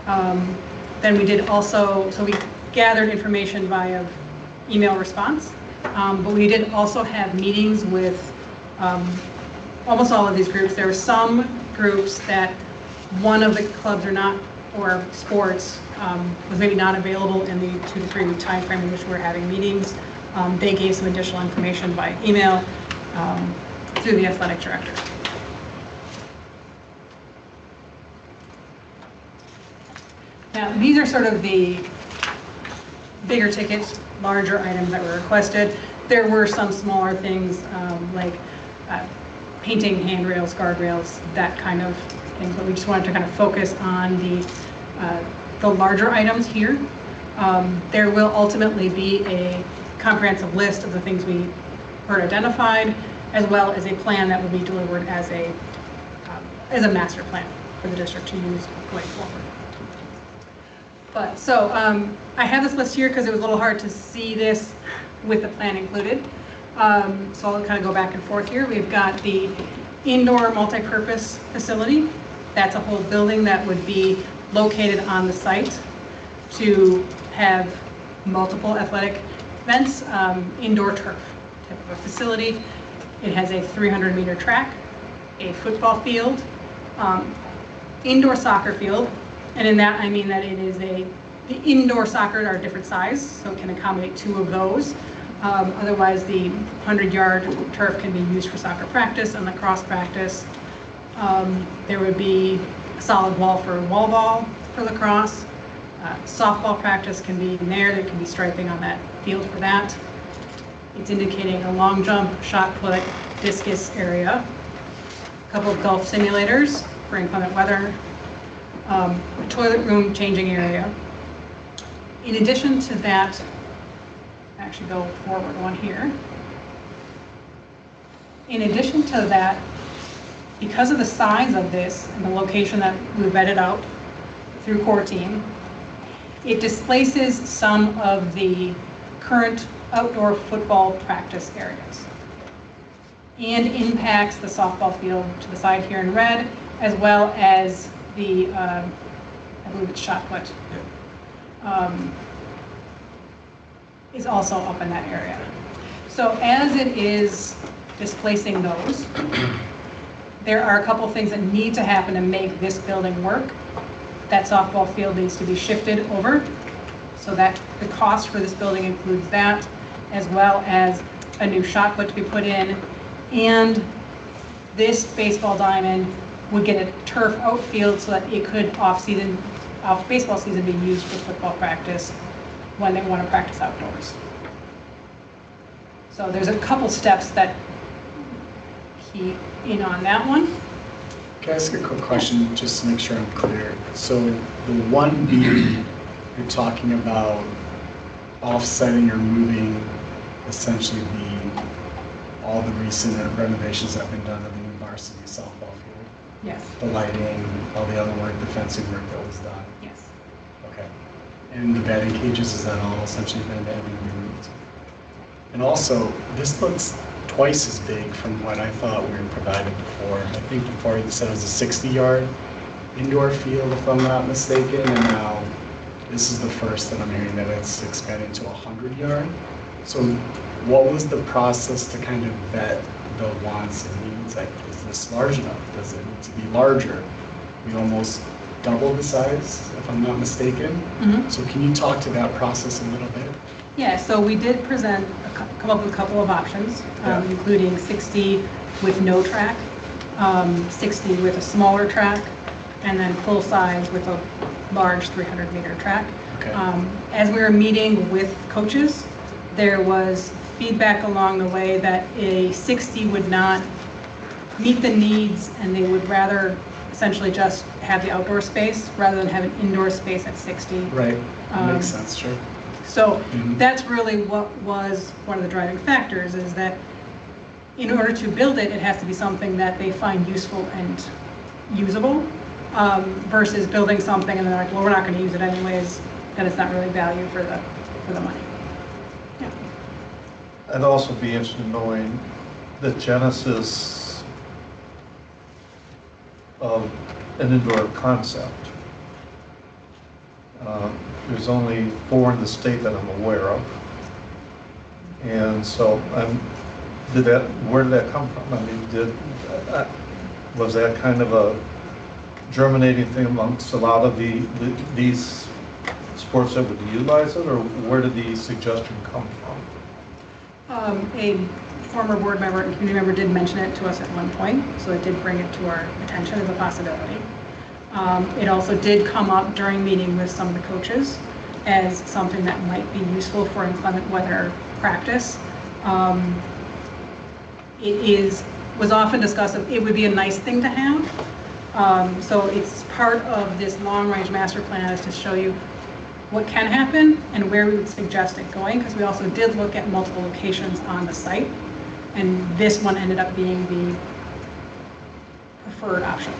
Speaker 7: Then we did also, so we gathered information via email response, but we did also have meetings with almost all of these groups. There were some groups that one of the clubs or sports was maybe not available in the 2 to 3 week time frame in which we're having meetings. They gave some additional information by email through the athletic director. Now, these are sort of the bigger tickets, larger items that were requested. There were some smaller things like painting handrails, guardrails, that kind of thing, but we just wanted to kind of focus on the larger items here. There will ultimately be a comprehensive list of the things we heard identified, as well as a plan that will be delivered as a master plan for the district to use going forward. But so I have this list here because it was a little hard to see this with the plan included. So I'll kind of go back and forth here. We've got the indoor multi-purpose facility. That's a whole building that would be located on the site to have multiple athletic events, indoor turf type of a facility. It has a 300-meter track, a football field, indoor soccer field, and in that I mean that it is the indoor soccer are different size, so it can accommodate 2 of those. Otherwise, the 100-yard turf can be used for soccer practice and lacrosse practice. There would be a solid wall for wall ball for lacrosse. Softball practice can be in there. There can be striping on that field for that. It's indicating a long jump, shot put, discus area. A couple of golf simulators for inclement weather. A toilet room changing area. In addition to that, actually go forward one here. In addition to that, because of the size of this and the location that we vetted out through core team, it displaces some of the current outdoor football practice areas and impacts the softball field to the side here in red, as well as the, I believe it's shot put, is also up in that area. So as it is displacing those, there are a couple things that need to happen to make this building work. That softball field needs to be shifted over, so that the cost for this building includes that, as well as a new shot put to be put in, and this baseball diamond would get a turf outfield so that it could off baseball season be used for football practice when they want to practice outdoors. So there's a couple steps that key in on that one.
Speaker 8: Can I ask a quick question, just to make sure I'm clear? So the 1B, you're talking about offsetting or moving essentially all the recent renovations that have been done to the new varsity softball field?
Speaker 7: Yes.
Speaker 8: The lighting, all the other work, the fencing work that was done?
Speaker 7: Yes.
Speaker 8: Okay. And the batting cages, is that all essentially been removed? And also, this looks twice as big from what I thought we were provided before. I think before you said it was a 60-yard indoor field, if I'm not mistaken, and now this is the first that I'm hearing that it's expanded to 100-yard. So what was the process to kind of vet the wants and needs? Like, is this large enough? Does it need to be larger? We almost double the size, if I'm not mistaken.
Speaker 7: Mm-hmm.
Speaker 8: So can you talk to that process a little bit?
Speaker 7: Yeah, so we did come up with a couple of options, including 60 with no track, 60 with a smaller track, and then full size with a large 300-meter track.
Speaker 8: Okay.
Speaker 7: As we were meeting with coaches, there was feedback along the way that a 60 would not meet the needs, and they would rather essentially just have the outdoor space rather than have an indoor space at 60.
Speaker 8: Right, makes sense, sure.
Speaker 7: So that's really what was one of the driving factors, is that in order to build it, it has to be something that they find useful and usable, versus building something and they're like, well, we're not going to use it anyways, and it's not really value for the money. Yeah.
Speaker 6: I'd also be interested in knowing the genesis of an indoor concept. There's only 4 in the state that I'm aware of. And so where did that come from? I mean, was that kind of a germinating thing amongst a lot of these sports that would utilize it, or where did the suggestion come from?
Speaker 7: A former board member and community member did mention it to us at one point, so it did bring it to our attention as a possibility. It also did come up during meeting with some of the coaches as something that might be useful for inclement weather practice. It was often discussed that it would be a nice thing to have. So it's part of this long-range master plan is to show you what can happen and where we would suggest it going, because we also did look at multiple locations on the site, and this one ended up being the preferred option.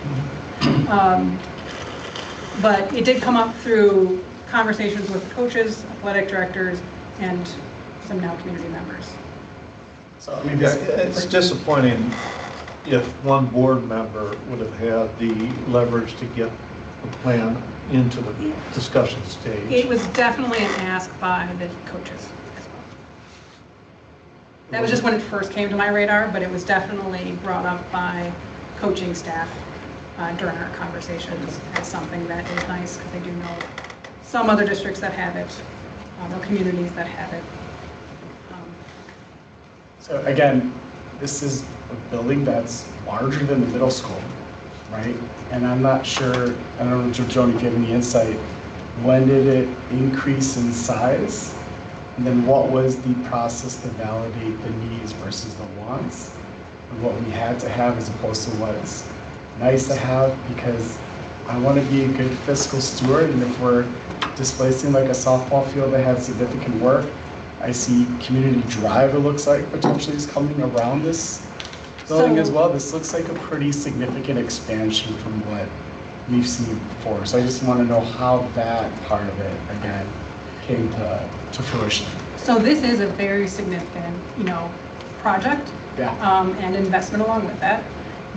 Speaker 7: But it did come up through conversations with coaches, athletic directors, and some now community members.
Speaker 8: So I mean,
Speaker 6: It's disappointing if one board member would have had the leverage to get the plan into the discussion stage.
Speaker 7: It was definitely an ask by the coaches as well. That was just when it first came to my radar, but it was definitely brought up by coaching staff during our conversations as something that is nice, because they do know some other districts that have it, or communities that have it.
Speaker 8: So again, this is a building that's larger than the middle school, right? And I'm not sure, I don't know, Joni, if you have any insight, when did it increase in size? And then what was the process to validate the needs versus the wants? And what we had to have as opposed to what's nice to have, because I want to be a good fiscal steward, and if we're displacing like a softball field that had significant work, I see community drive, it looks like, potentially is coming around this building
Speaker 7: So-
Speaker 8: as well. This looks like a pretty significant expansion from what we've seen before. So I just want to know how that part of it, again, came to fruition.
Speaker 7: So this is a very significant, project.
Speaker 8: Yeah.
Speaker 7: And investment along with that.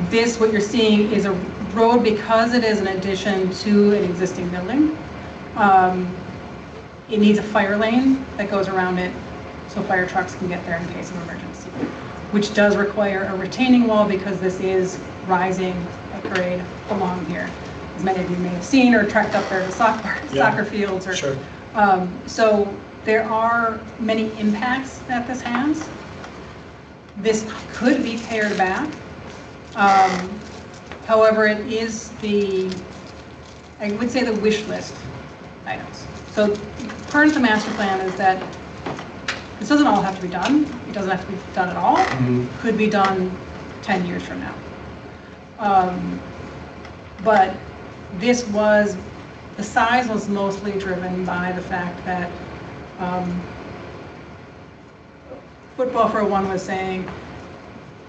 Speaker 7: This, what you're seeing, is a road because it is an addition to an existing building. It needs a fire lane that goes around it so fire trucks can get there in case of emergency, which does require a retaining wall because this is rising at grade along here. As many of you may have seen or trekked up there to soccer fields. Or,
Speaker 8: Sure.
Speaker 7: So there are many impacts that this has. This could be pared back. However, it is I would say the wish list items. So part of the master plan is that this doesn't all have to be done. It doesn't have to be done at all. Could be done 10 years from now. But the size was mostly driven by the fact that Football for One was saying,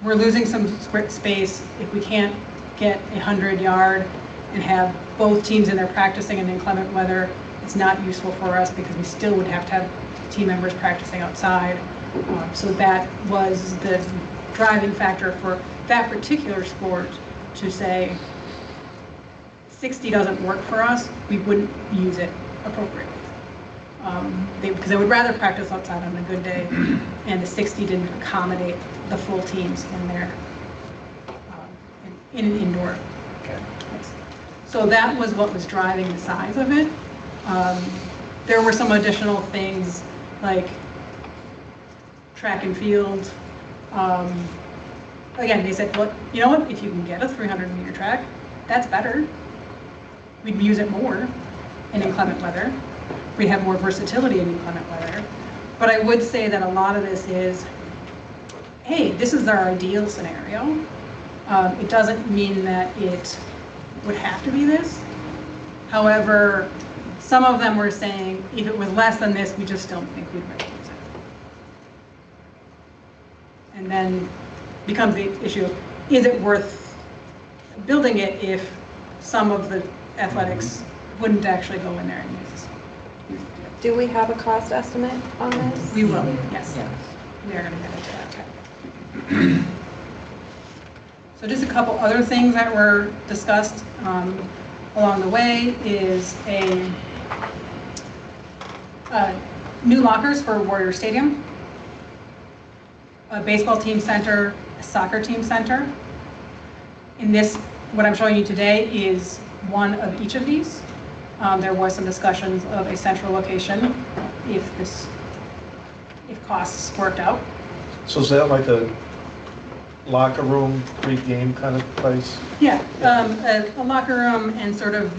Speaker 7: we're losing some space if we can't get 100-yard and have both teams in there practicing in inclement weather. It's not useful for us because we still would have to have team members practicing outside. So that was the driving factor for that particular sport to say, 60 doesn't work for us, we wouldn't use it appropriately. Because they would rather practice outside on a good day, and the 60 didn't accommodate the full teams in there, in an indoor.
Speaker 8: Okay.
Speaker 7: So that was what was driving the size of it. There were some additional things like track and field. Again, they said, look, you know what, if you can get a 300-meter track, that's better. We'd use it more in inclement weather. We'd have more versatility in inclement weather. But I would say that a lot of this is, hey, this is our ideal scenario. It doesn't mean that it would have to be this. However, some of them were saying, if it was less than this, we just don't think we'd really use it. And then becomes the issue of, is it worth building it if some of the athletics wouldn't actually go in there and use it?
Speaker 10: Do we have a cost estimate on this?
Speaker 7: We will, yes. We are going to get into that. So just a couple other things that were discussed along the way is new lockers for Warrior Stadium, a baseball team center, a soccer team center. In this, what I'm showing you today is one of each of these. There was some discussions of a central location if costs worked out.
Speaker 6: So is that like a locker room, pre-game kind of place?
Speaker 7: Yeah, a locker room and sort of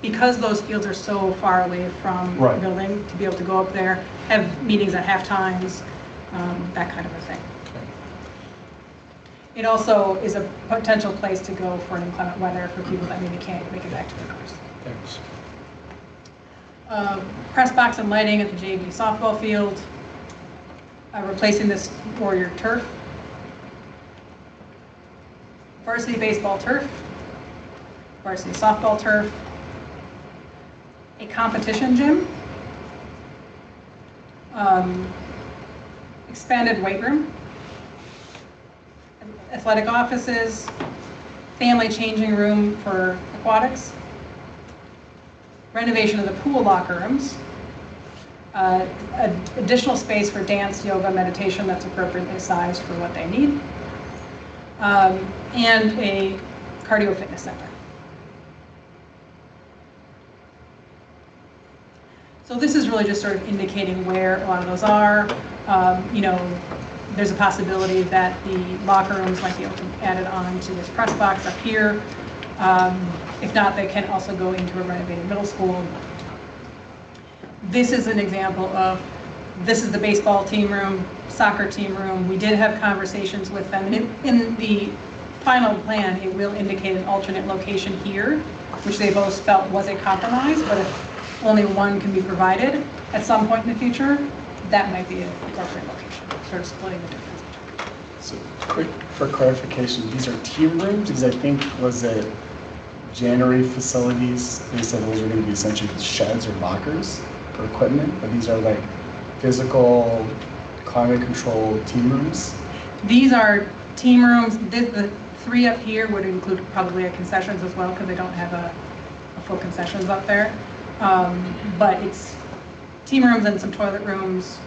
Speaker 7: because those fields are so far away from the building, to be able to go up there, have meetings at half times, that kind of a thing. It also is a potential place to go for an inclement weather for people that maybe can't make it back to their cars.
Speaker 6: Thanks.
Speaker 7: Press box and lighting at the JV softball field, replacing this Warrior turf, varsity baseball turf, varsity softball turf, a competition gym, expanded weight room, athletic offices, family changing room for aquatics, renovation of the pool locker rooms, additional space for dance, yoga, meditation that's appropriately sized for what they need, and a cardio fitness center. So this is really just sort of indicating where a lot of those are. There's a possibility that the locker rooms might be added on to this press box up here. If not, they can also go into a renovated middle school. This is an example of, this is the baseball team room, soccer team room. We did have conversations with them. And in the final plan, it will indicate an alternate location here, which they both felt was a compromise, but if only one can be provided at some point in the future, that might be an appropriate location, sort of splitting the difference.
Speaker 8: So quick for clarification, these are team rooms? Because I think was it January facilities, they said those were going to be essentially sheds or lockers for equipment, but these are like physical, climate controlled team rooms?
Speaker 7: These are team rooms. The three up here would include probably a concessions as well because they don't have a full concessions up there. But it's team rooms and some toilet rooms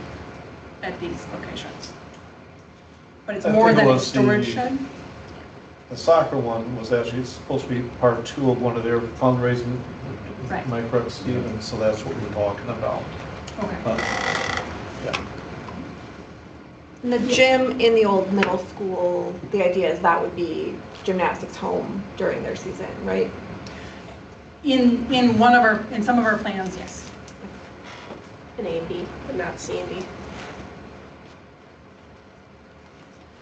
Speaker 7: at these locations. But it's
Speaker 6: I
Speaker 7: more
Speaker 6: think it
Speaker 7: than a
Speaker 6: was
Speaker 7: storage
Speaker 6: the-
Speaker 7: shed.
Speaker 6: The soccer one was actually supposed to be part 2 of one of their fundraising.
Speaker 7: Right.
Speaker 6: Am I correct, Steve? And so that's what we're talking about.
Speaker 7: Okay.
Speaker 6: Yeah.
Speaker 10: And the gym in the old middle school, the idea is that would be gymnastics home during their season, right?
Speaker 7: In some of our plans, yes.
Speaker 9: In A and B, but not C and D.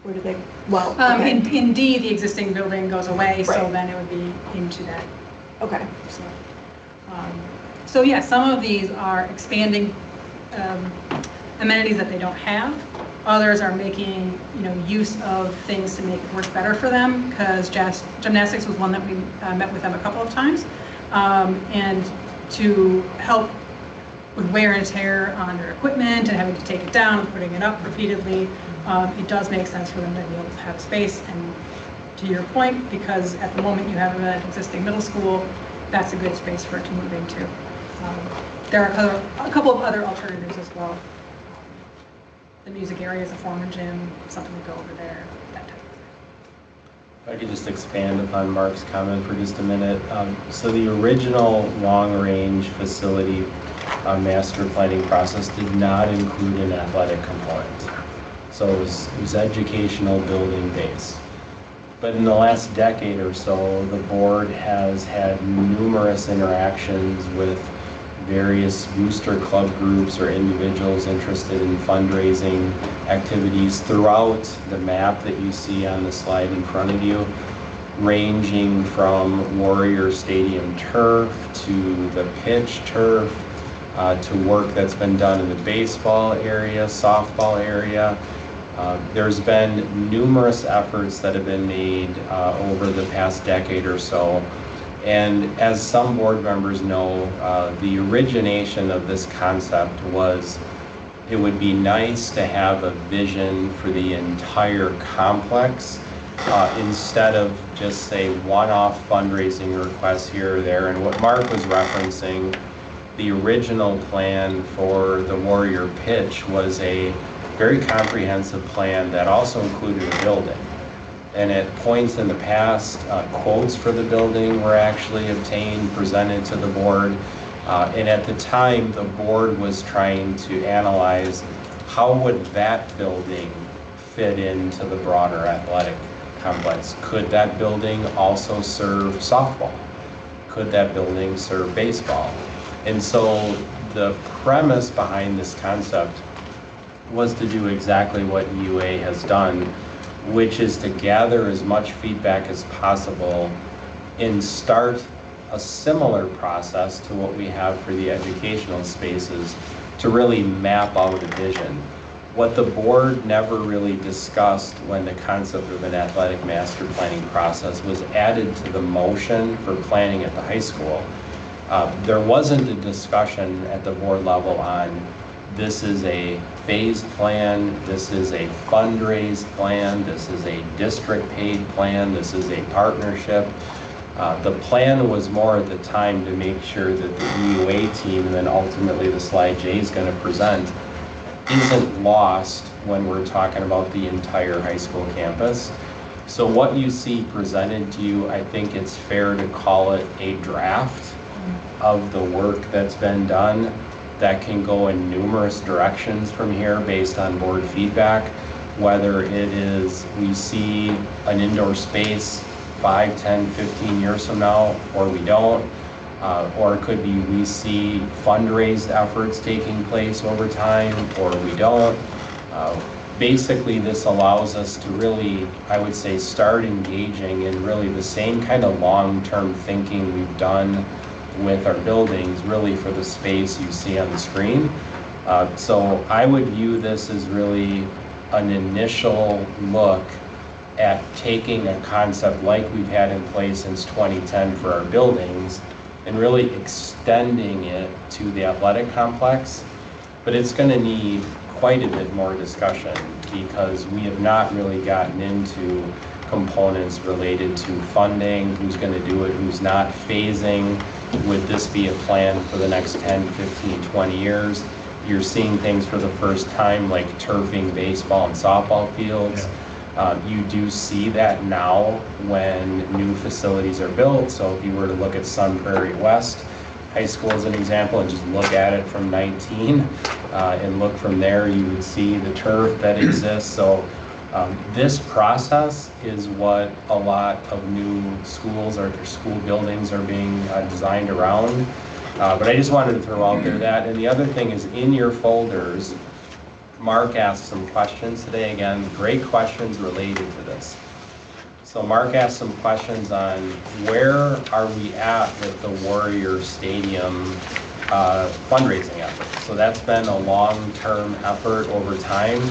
Speaker 10: Where do they, well, okay.
Speaker 7: In D, the existing building goes away, so
Speaker 10: Right.
Speaker 7: then it would be into that.
Speaker 10: Okay.
Speaker 7: So yeah, some of these are expanding amenities that they don't have. Others are making, use of things to make it work better for them, because gymnastics was one that we met with them a couple of times. And to help with wear and tear on their equipment and having to take it down and putting it up repeatedly, it does make sense for them to be able to have space. And to your point, because at the moment you have an existing middle school, that's a good space for it to move into. There are a couple of other alternatives as well. The music area is a former gym, something to go over there, that type of thing.
Speaker 2: If I could just expand upon Mark's comment for just a minute. So the original long-range facility master planning process did not include an athletic component. So it was educational building based. But in the last decade or so, the board has had numerous interactions with various booster club groups or individuals interested in fundraising activities throughout the map that you see on the slide in front of you, ranging from Warrior Stadium turf to the pitch turf, to work that's been done in the baseball area, softball area. There's been numerous efforts that have been made over the past decade or so. And as some board members know, the origination of this concept was it would be nice to have a vision for the entire complex instead of just say one-off fundraising requests here or there. And what Mark was referencing, the original plan for the Warrior pitch was a very comprehensive plan that also included a building. And at points in the past, quotes for the building were actually obtained, presented to the board. And at the time, the board was trying to analyze how would that building fit into the broader athletic complex. Could that building also serve softball? Could that building serve baseball? And so the premise behind this concept was to do exactly what UA has done, which is to gather as much feedback as possible and start a similar process to what we have for the educational spaces to really map out a vision. What the board never really discussed when the concept of an athletic master planning process was added to the motion for planning at the high school. There wasn't a discussion at the board level on this is a phased plan, this is a fundraised plan, this is a district paid plan, this is a partnership. The plan was more at the time to make sure that the EUA team, and then ultimately the slide Jay is going to present, isn't lost when we're talking about the entire high school campus. So what you see presented to you, I think it's fair to call it a draft of the work that's been done that can go in numerous directions from here based on board feedback, whether it is we see an indoor space 5, 10, 15 years from now, or we don't, or it could be we see fundraised efforts taking place over time, or we don't. Basically, this allows us to really, I would say, start engaging in really the same kind of long-term thinking we've done with our buildings, really for the space you see on the screen. So I would view this as really an initial look at taking a concept like we've had in place since 2010 for our buildings and really extending it to the athletic complex. But it's going to need quite a bit more discussion because we have not really gotten into components related to funding, who's going to do it, who's not, phasing. Would this be a plan for the next 10, 15, 20 years? You're seeing things for the first time like turfing baseball and softball fields. You do see that now when new facilities are built. So if you were to look at Sun Prairie West High School as an example and just look at it from 19 and look from there, you would see the turf that exists. So this process is what a lot of new schools or school buildings are being designed around. But I just wanted to throw out there that. And the other thing is in your folders, Mark asked some questions today. Again, great questions related to this. So Mark asked some questions on where are we at with the Warrior Stadium fundraising effort. So that's been a long-term effort over time.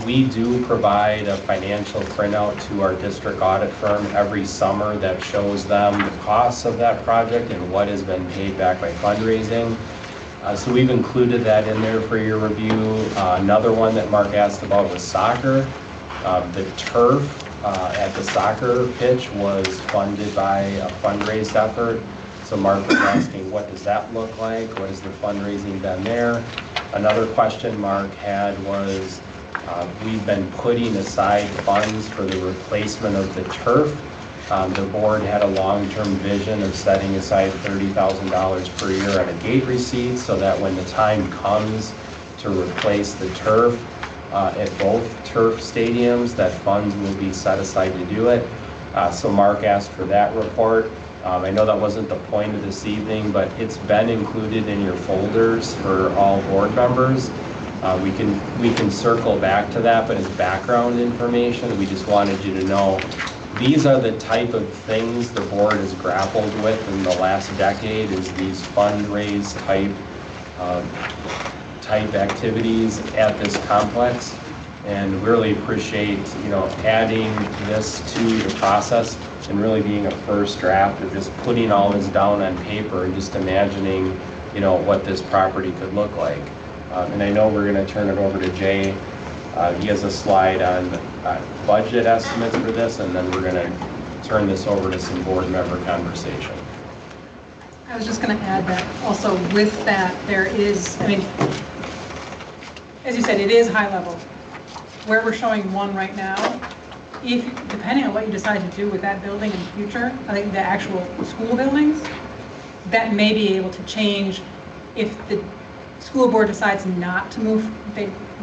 Speaker 2: We do provide a financial printout to our district audit firm every summer that shows them the costs of that project and what has been paid back by fundraising. So we've included that in there for your review. Another one that Mark asked about was soccer. The turf at the soccer pitch was funded by a fundraised effort. So Mark was asking, what does that look like? What has the fundraising been there? Another question Mark had was, we've been putting aside funds for the replacement of the turf. The board had a long-term vision of setting aside $30,000 per year on a gate receipt so that when the time comes to replace the turf at both turf stadiums, that funds will be set aside to do it. So Mark asked for that report. I know that wasn't the point of this evening, but it's been included in your folders for all board members. We can circle back to that, but as background information, we just wanted you to know these are the type of things the board has grappled with in the last decade, is these fundraise type activities at this complex. And really appreciate, adding this to the process and really being a first draft of just putting all this down on paper and just imagining, what this property could look like. And I know we're going to turn it over to Jay. He has a slide on budget estimates for this, and then we're going to turn this over to some board member conversation.
Speaker 7: I was just going to add that also with that, there is, as you said, it is high level. Where we're showing one right now, depending on what you decide to do with that building in the future, I think the actual school buildings, that may be able to change if the school board decides not to move,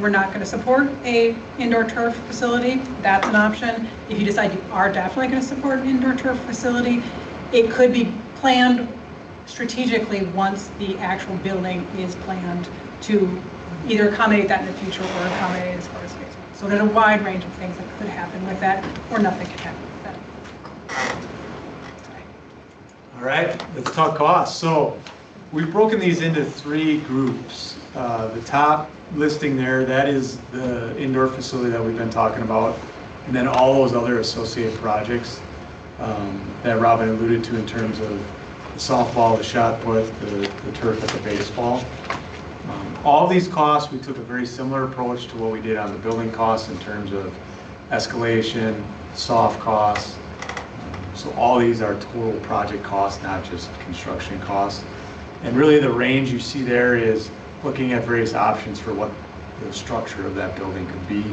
Speaker 7: we're not going to support a indoor turf facility, that's an option. If you decide you are definitely going to support an indoor turf facility, it could be planned strategically once the actual building is planned to either accommodate that in the future or accommodate as far as phase one. So there's a wide range of things that could happen with that, or nothing can happen with that.
Speaker 3: All right, let's talk costs. So we've broken these into 3 groups. The top listing there, that is the indoor facility that we've been talking about, and then all those other associated projects that Robin alluded to in terms of the softball, the shot put, the turf at the baseball. All these costs, we took a very similar approach to what we did on the building costs in terms of escalation, soft costs. So all these are total project costs, not just construction costs. And really the range you see there is looking at various options for what the structure of that building could be.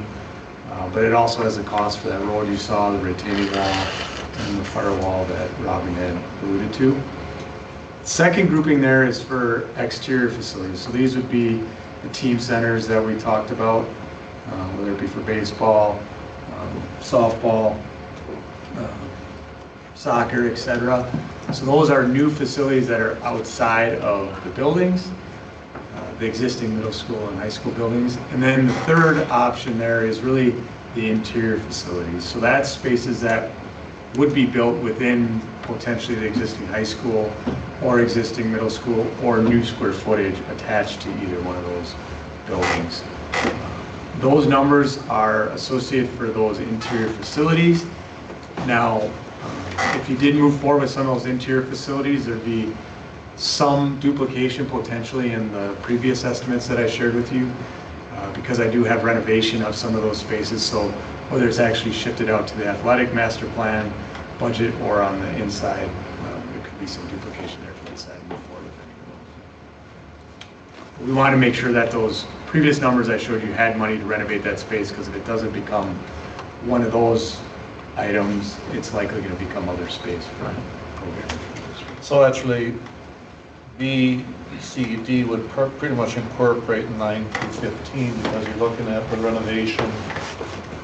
Speaker 3: But it also has a cost for that road you saw, the retaining wall, and the firewall that Robin had alluded to. Second grouping there is for exterior facilities. So these would be the team centers that we talked about, whether it be for baseball, softball, soccer, etc. So those are new facilities that are outside of the buildings, the existing middle school and high school buildings. And then the third option there is really the interior facilities. So that's spaces that would be built within potentially the existing high school or existing middle school or new square footage attached to either one of those buildings. Those numbers are associated for those interior facilities. Now, if you did move forward with some of those interior facilities, there'd be some duplication potentially in the previous estimates that I shared with you, because I do have renovation of some of those spaces. So whether it's actually shifted out to the athletic master plan budget or on the inside, there could be some duplication there if we decide to move forward with any of those. We want to make sure that those previous numbers I showed you had money to renovate that space, because if it doesn't become one of those items, it's likely going to become other space for programming.
Speaker 6: So actually, B, C, D would pretty much incorporate 9 through 15, because you're looking at the renovation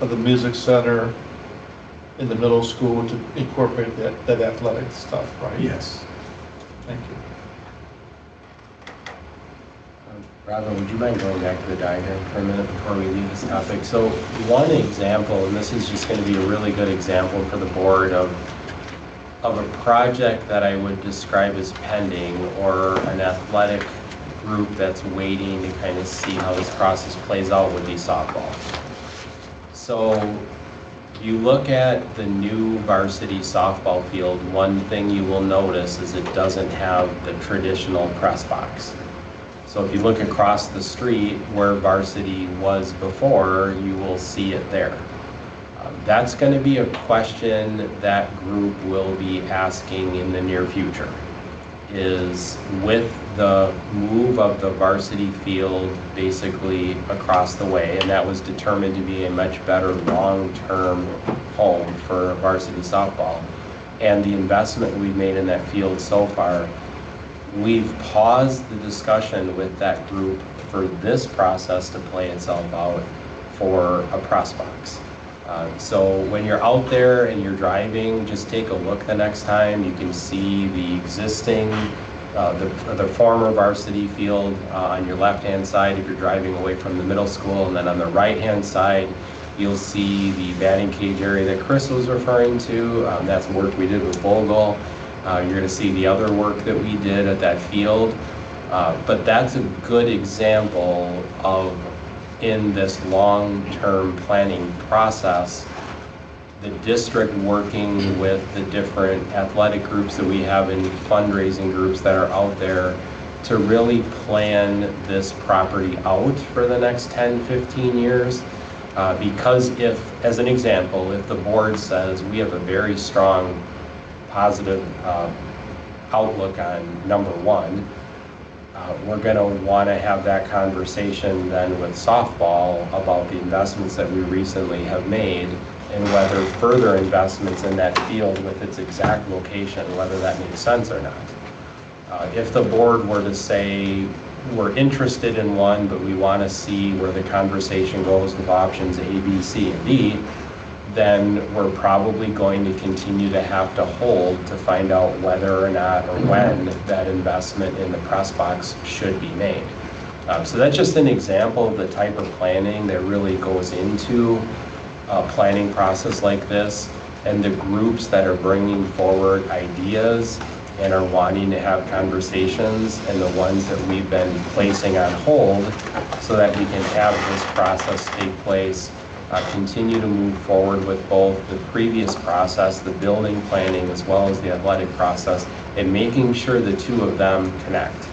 Speaker 6: of the music center in the middle school to incorporate that athletic stuff, right?
Speaker 3: Yes.
Speaker 6: Thank you.
Speaker 2: Robin, would you mind going back to the diagram for a minute before we leave this topic? So one example, and this is just going to be a really good example for the board of a project that I would describe as pending, or an athletic group that's waiting to kind of see how this process plays out, would be softball. So you look at the new varsity softball field, one thing you will notice is it doesn't have the traditional press box. So if you look across the street where varsity was before, you will see it there. That's going to be a question that group will be asking in the near future, is with the move of the varsity field basically across the way, and that was determined to be a much better long-term home for varsity softball, and the investment we've made in that field so far, we've paused the discussion with that group for this process to play itself out for a press box. So when you're out there and you're driving, just take a look the next time. You can see the existing, the former varsity field on your left-hand side if you're driving away from the middle school, and then on the right-hand side, you'll see the batting cage area that Chris was referring to. That's work we did with Vogel. You're going to see the other work that we did at that field. But that's a good example of, in this long-term planning process, the district working with the different athletic groups that we have and fundraising groups that are out there to really plan this property out for the next 10, 15 years. Because if, as an example, if the board says we have a very strong positive outlook on number one, we're going to want to have that conversation then with softball about the investments that we recently have made, and whether further investments in that field with its exact location, whether that makes sense or not. If the board were to say, we're interested in one, but we want to see where the conversation goes with options A, B, C, and D, then we're probably going to continue to have to hold to find out whether or not, or when, that investment in the press box should be made. So that's just an example of the type of planning that really goes into a planning process like this, and the groups that are bringing forward ideas and are wanting to have conversations, and the ones that we've been placing on hold so that we can have this process take place, continue to move forward with both the previous process, the building planning, as well as the athletic process, and making sure the two of them connect.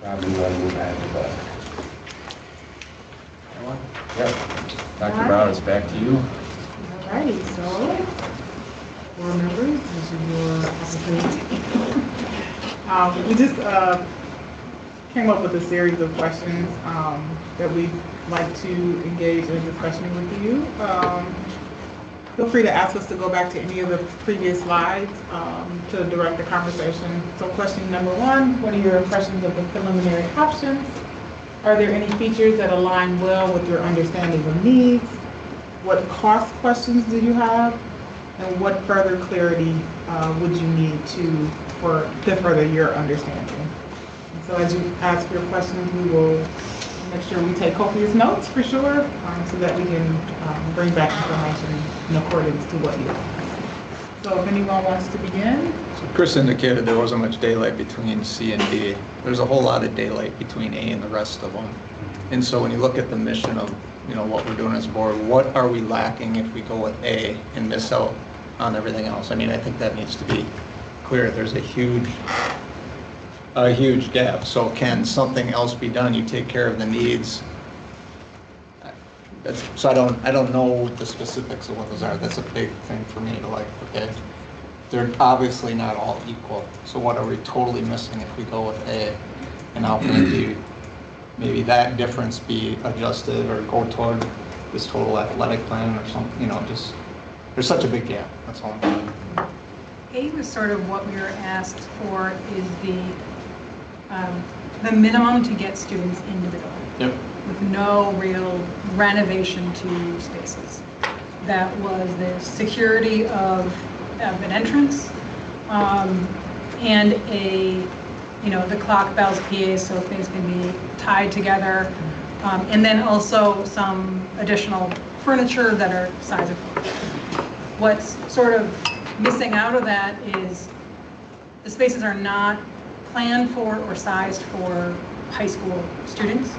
Speaker 2: Robin, you want to move ahead to the... Yeah. Dr. Brown, it's back to you.
Speaker 4: Alrighty, so, board members, this is your opportunity. We just came up with a series of questions that we'd like to engage in discussion with you. Feel free to ask us to go back to any of the previous slides to direct the conversation. So question number one, what are your impressions of the preliminary options? Are there any features that align well with your understanding of needs? What cost questions do you have? And what further clarity would you need to further your understanding? And so as you ask your questions, we will make sure we take copious notes for sure, so that we can bring back information in accordance to what you ask. So if anyone wants to begin,
Speaker 11: So Chris indicated there wasn't much daylight between C and D. There's a whole lot of daylight between A and the rest of them. And so when you look at the mission of, what we're doing as a board, what are we lacking if we go with A and miss out on everything else? I mean, I think that needs to be clear. There's a huge gap. So can something else be done? You take care of the needs. So I don't know what the specifics of what those are. That's a big thing for me to okay, they're obviously not all equal. So what are we totally missing if we go with A? And how can it be, maybe that difference be adjusted or go toward this total athletic plan or something, just, there's such a big gap, that's all I'm saying.
Speaker 7: A was sort of what we were asked for is the minimum to get students into the building.
Speaker 11: Yep.
Speaker 7: With no real renovation to spaces. That was the security of an entrance and the clock, bells, PAs, so things can be tied together. And then also some additional furniture that are size appropriate. What's sort of missing out of that is the spaces are not planned for or sized for high school students.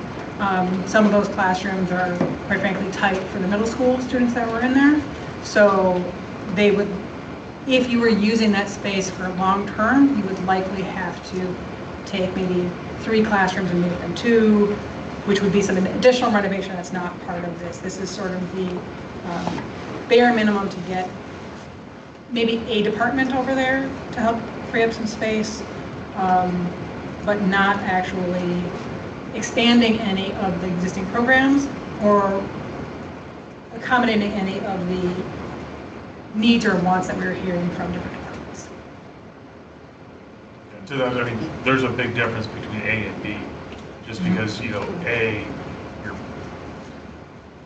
Speaker 7: Some of those classrooms are, quite frankly, tight for the middle school students that were in there. So they would, if you were using that space for long term, you would likely have to take maybe 3 classrooms and make them 2, which would be some additional renovation that's not part of this. This is sort of the bare minimum to get maybe a department over there to help free up some space, but not actually expanding any of the existing programs or accommodating any of the needs or wants that we were hearing from different departments.
Speaker 5: To that, I mean, there's a big difference between A and B, just because, A,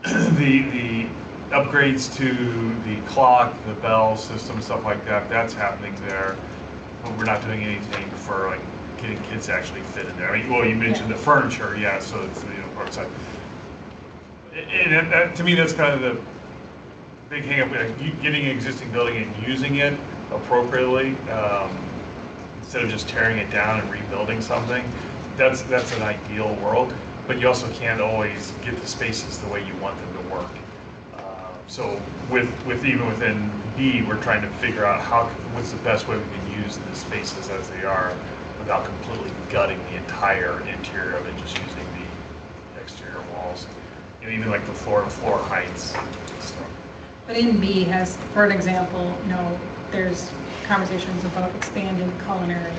Speaker 5: the upgrades to the clock, the bell system, stuff like that, that's happening there, but we're not doing anything for getting kids to actually fit in there. I mean, well, you mentioned the furniture, yeah, so it's part side. And that, to me, that's kind of the big hang up, getting an existing building and using it appropriately, instead of just tearing it down and rebuilding something. That's an ideal world, but you also can't always get the spaces the way you want them to work. So with even within B, we're trying to figure out what's the best way we can use the spaces as they are without completely gutting the entire interior of it, just using the exterior walls. Even like the floor heights stuff.
Speaker 7: But in B has, for an example, there's conversations about expanding culinary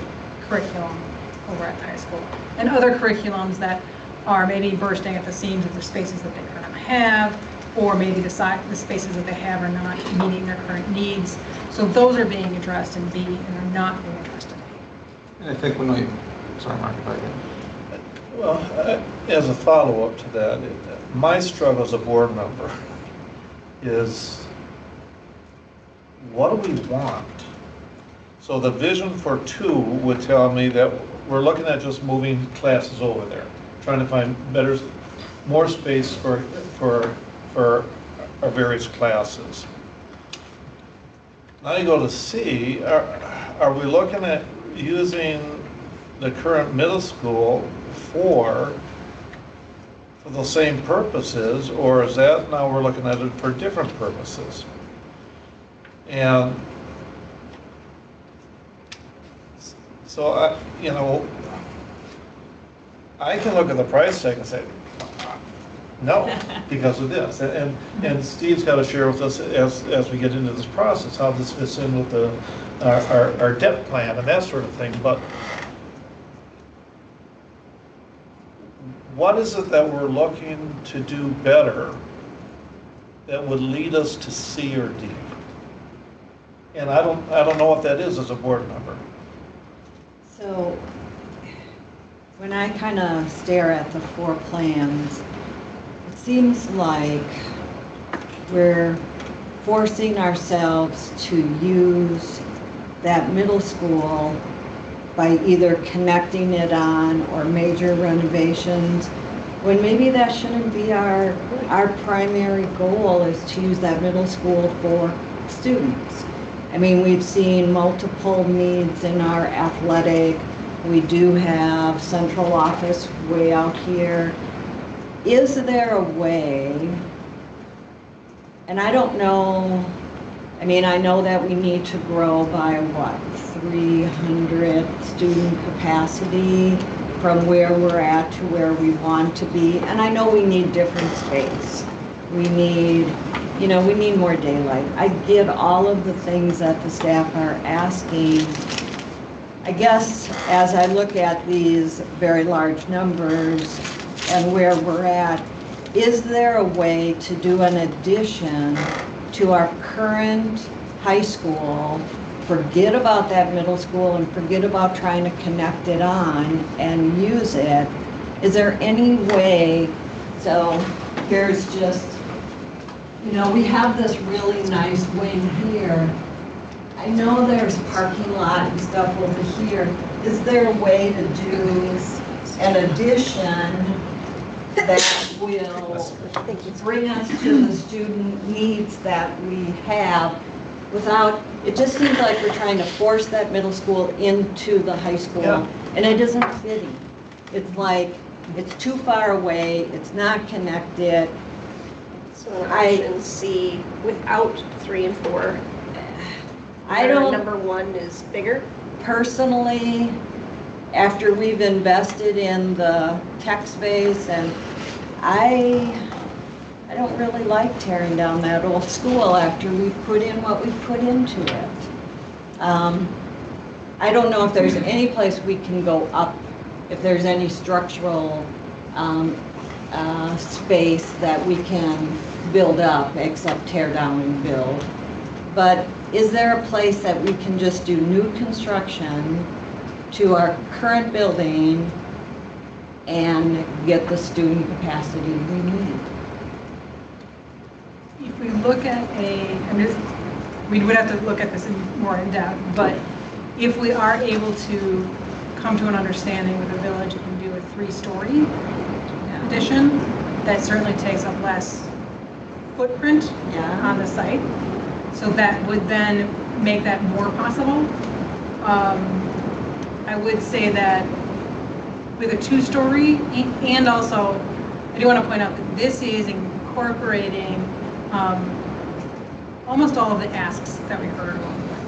Speaker 7: curriculum over at the high school and other curriculums that are maybe bursting at the seams of the spaces that they currently have, or maybe the spaces that they have are not meeting their current needs. So those are being addressed in B and are not being addressed in A.
Speaker 11: And I think when we, sorry Mark, if I can.
Speaker 6: Well, as a follow-up to that, my struggle as a board member is, what do we want? So the vision for 2 would tell me that we're looking at just moving classes over there, trying to find more space for our various classes. Now you go to C, are we looking at using the current middle school for the same purposes, or is that now we're looking at it for different purposes? And so I can look at the price tag and say, no, because of this. And Steve's got to share with us as we get into this process, how this fits in with our debt plan and that sort of thing. But what is it that we're looking to do better that would lead us to C or D? And I don't know what that is as a board member.
Speaker 1: So when I kind of stare at the 4 plans, it seems like we're forcing ourselves to use that middle school by either connecting it on or major renovations, when maybe that shouldn't be our primary goal, is to use that middle school for students. I mean, we've seen multiple needs in our athletic. We do have central office way out here. Is there a way, and I don't know, I mean, I know that we need to grow by what, 300 student capacity from where we're at to where we want to be. And I know we need different space. We need, you know, we need more daylight. I get all of the things that the staff are asking. I guess as I look at these very large numbers and where we're at, is there a way to do an addition to our current high school, forget about that middle school and forget about trying to connect it on and use it? Is there any way, so here's just, you know, we have this really nice wing here. I know there's parking lot and stuff over here. Is there a way to do an addition that will bring us to the student needs that we have without, it just seems like we're trying to force that middle school into the high school,
Speaker 6: Yeah.
Speaker 1: and it isn't fitting. It's like, it's too far away, it's not connected.
Speaker 9: So in option C, without 3 and 4,
Speaker 1: I don't,
Speaker 9: number 1 is bigger.
Speaker 1: personally, after we've invested in the tech space, and I don't really like tearing down that old school after we've put in what we've put into it. I don't know if there's any place we can go up, if there's any structural space that we can build up except tear down and build. But is there a place that we can just do new construction to our current building and get the student capacity we need?
Speaker 7: If we look at we would have to look at this more in depth, but if we are able to come to an understanding with the village and do a 3-story addition, that certainly takes up less footprint on the site. So that would then make that more possible. I would say that with a 2-story, and also, I do want to point out that this is incorporating almost all of the asks that we heard along the way.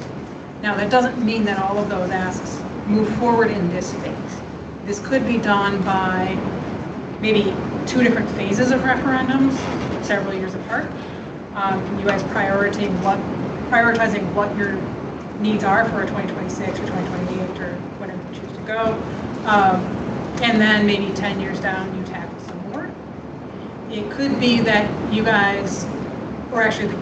Speaker 7: Now, that doesn't mean that all of those asks move forward in this phase. This could be done by maybe 2 different phases of referendums, several years apart. You guys prioritizing what your needs are for 2026 or 2028 or whatever you choose to go. And then maybe 10 years down, you tackle some more. It could be that you guys, or actually,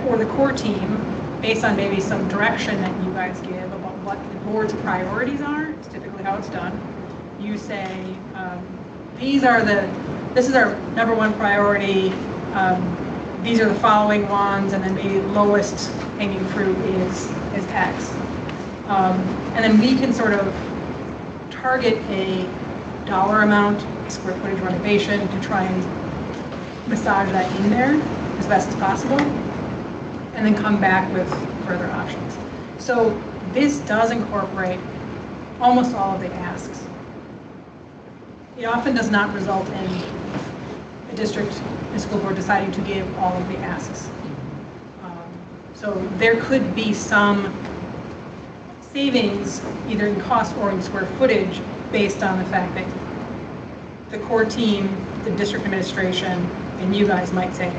Speaker 7: or the core team, based on maybe some direction that you guys give about what the board's priorities are, it's typically how it's done. You say, this is our number 1 priority, these are the following ones, and then maybe lowest hanging fruit is X. And then we can sort of target a dollar amount, square footage renovation, to try and massage that in there as best as possible, and then come back with further options. So this does incorporate almost all of the asks. It often does not result in a district and school board deciding to give all of the asks. So there could be some savings either in cost or in square footage based on the fact that the core team, the district administration, and you guys might say,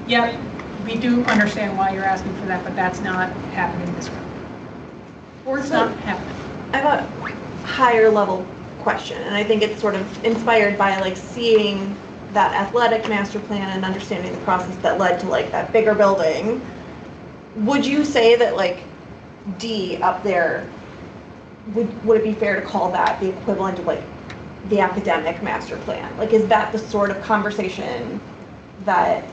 Speaker 7: yep, we do understand why you're asking for that, but that's not happening this way. Or it's not happening.
Speaker 10: I have a higher level question, and I think it's sort of inspired by like seeing that athletic master plan and understanding the process that led to like that bigger building. Would you say that like D up there, would it be fair to call that the equivalent of like the academic master plan? Like, is that the sort of conversation that,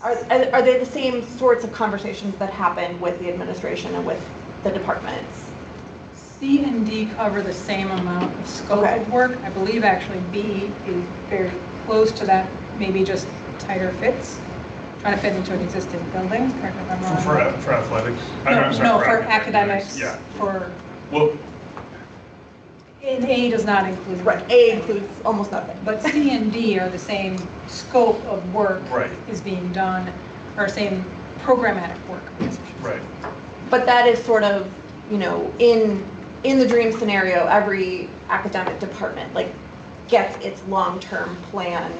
Speaker 10: are they the same sorts of conversations that happen with the administration and with the departments?
Speaker 7: C and D cover the same amount of scope of work. I believe actually B is very close to that, maybe just tighter fits. trying to fit into an existing building, correct me if I'm wrong.
Speaker 5: For athletics?
Speaker 7: No, for academics,
Speaker 5: Yeah.
Speaker 7: for,
Speaker 5: Well,
Speaker 7: and A does not include.
Speaker 10: Right, A includes almost nothing.
Speaker 7: But C and D are the same scope of work.
Speaker 5: Right.
Speaker 7: Is being done, or same programmatic work. I guess I should say.
Speaker 5: right.
Speaker 10: But that is sort of, you know, in the dream scenario, every academic department like gets its long-term plan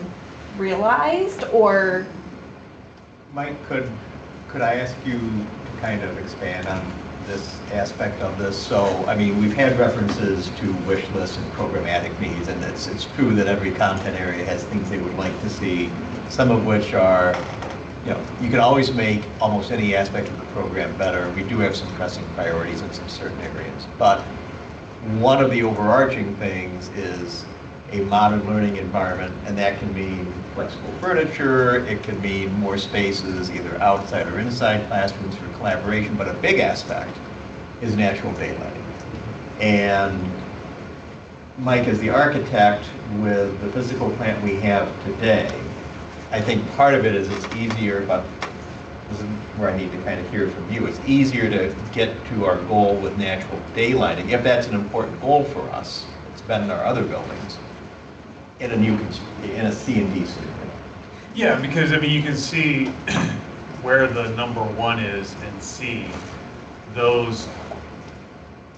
Speaker 10: realized, or
Speaker 12: Mike, could I ask you to kind of expand on this aspect of this? So, I mean, we've had references to wish lists and programmatic needs, and it's true that every content area has things they would like to see, some of which are, you know, you can always make almost any aspect of the program better. We do have some pressing priorities in some certain areas, but one of the overarching things is a modern learning environment, and that can mean flexible furniture, it can mean more spaces either outside or inside classrooms for collaboration, but a big aspect is natural daylighting. And Mike, as the architect with the physical plant we have today, I think part of it is it's easier, but this is where I need to kind of hear from you, it's easier to get to our goal with natural daylighting, if that's an important goal for us. It's been in our other buildings. In a C and D scenario.
Speaker 5: Yeah, because I mean, you can see where the number one is in C, those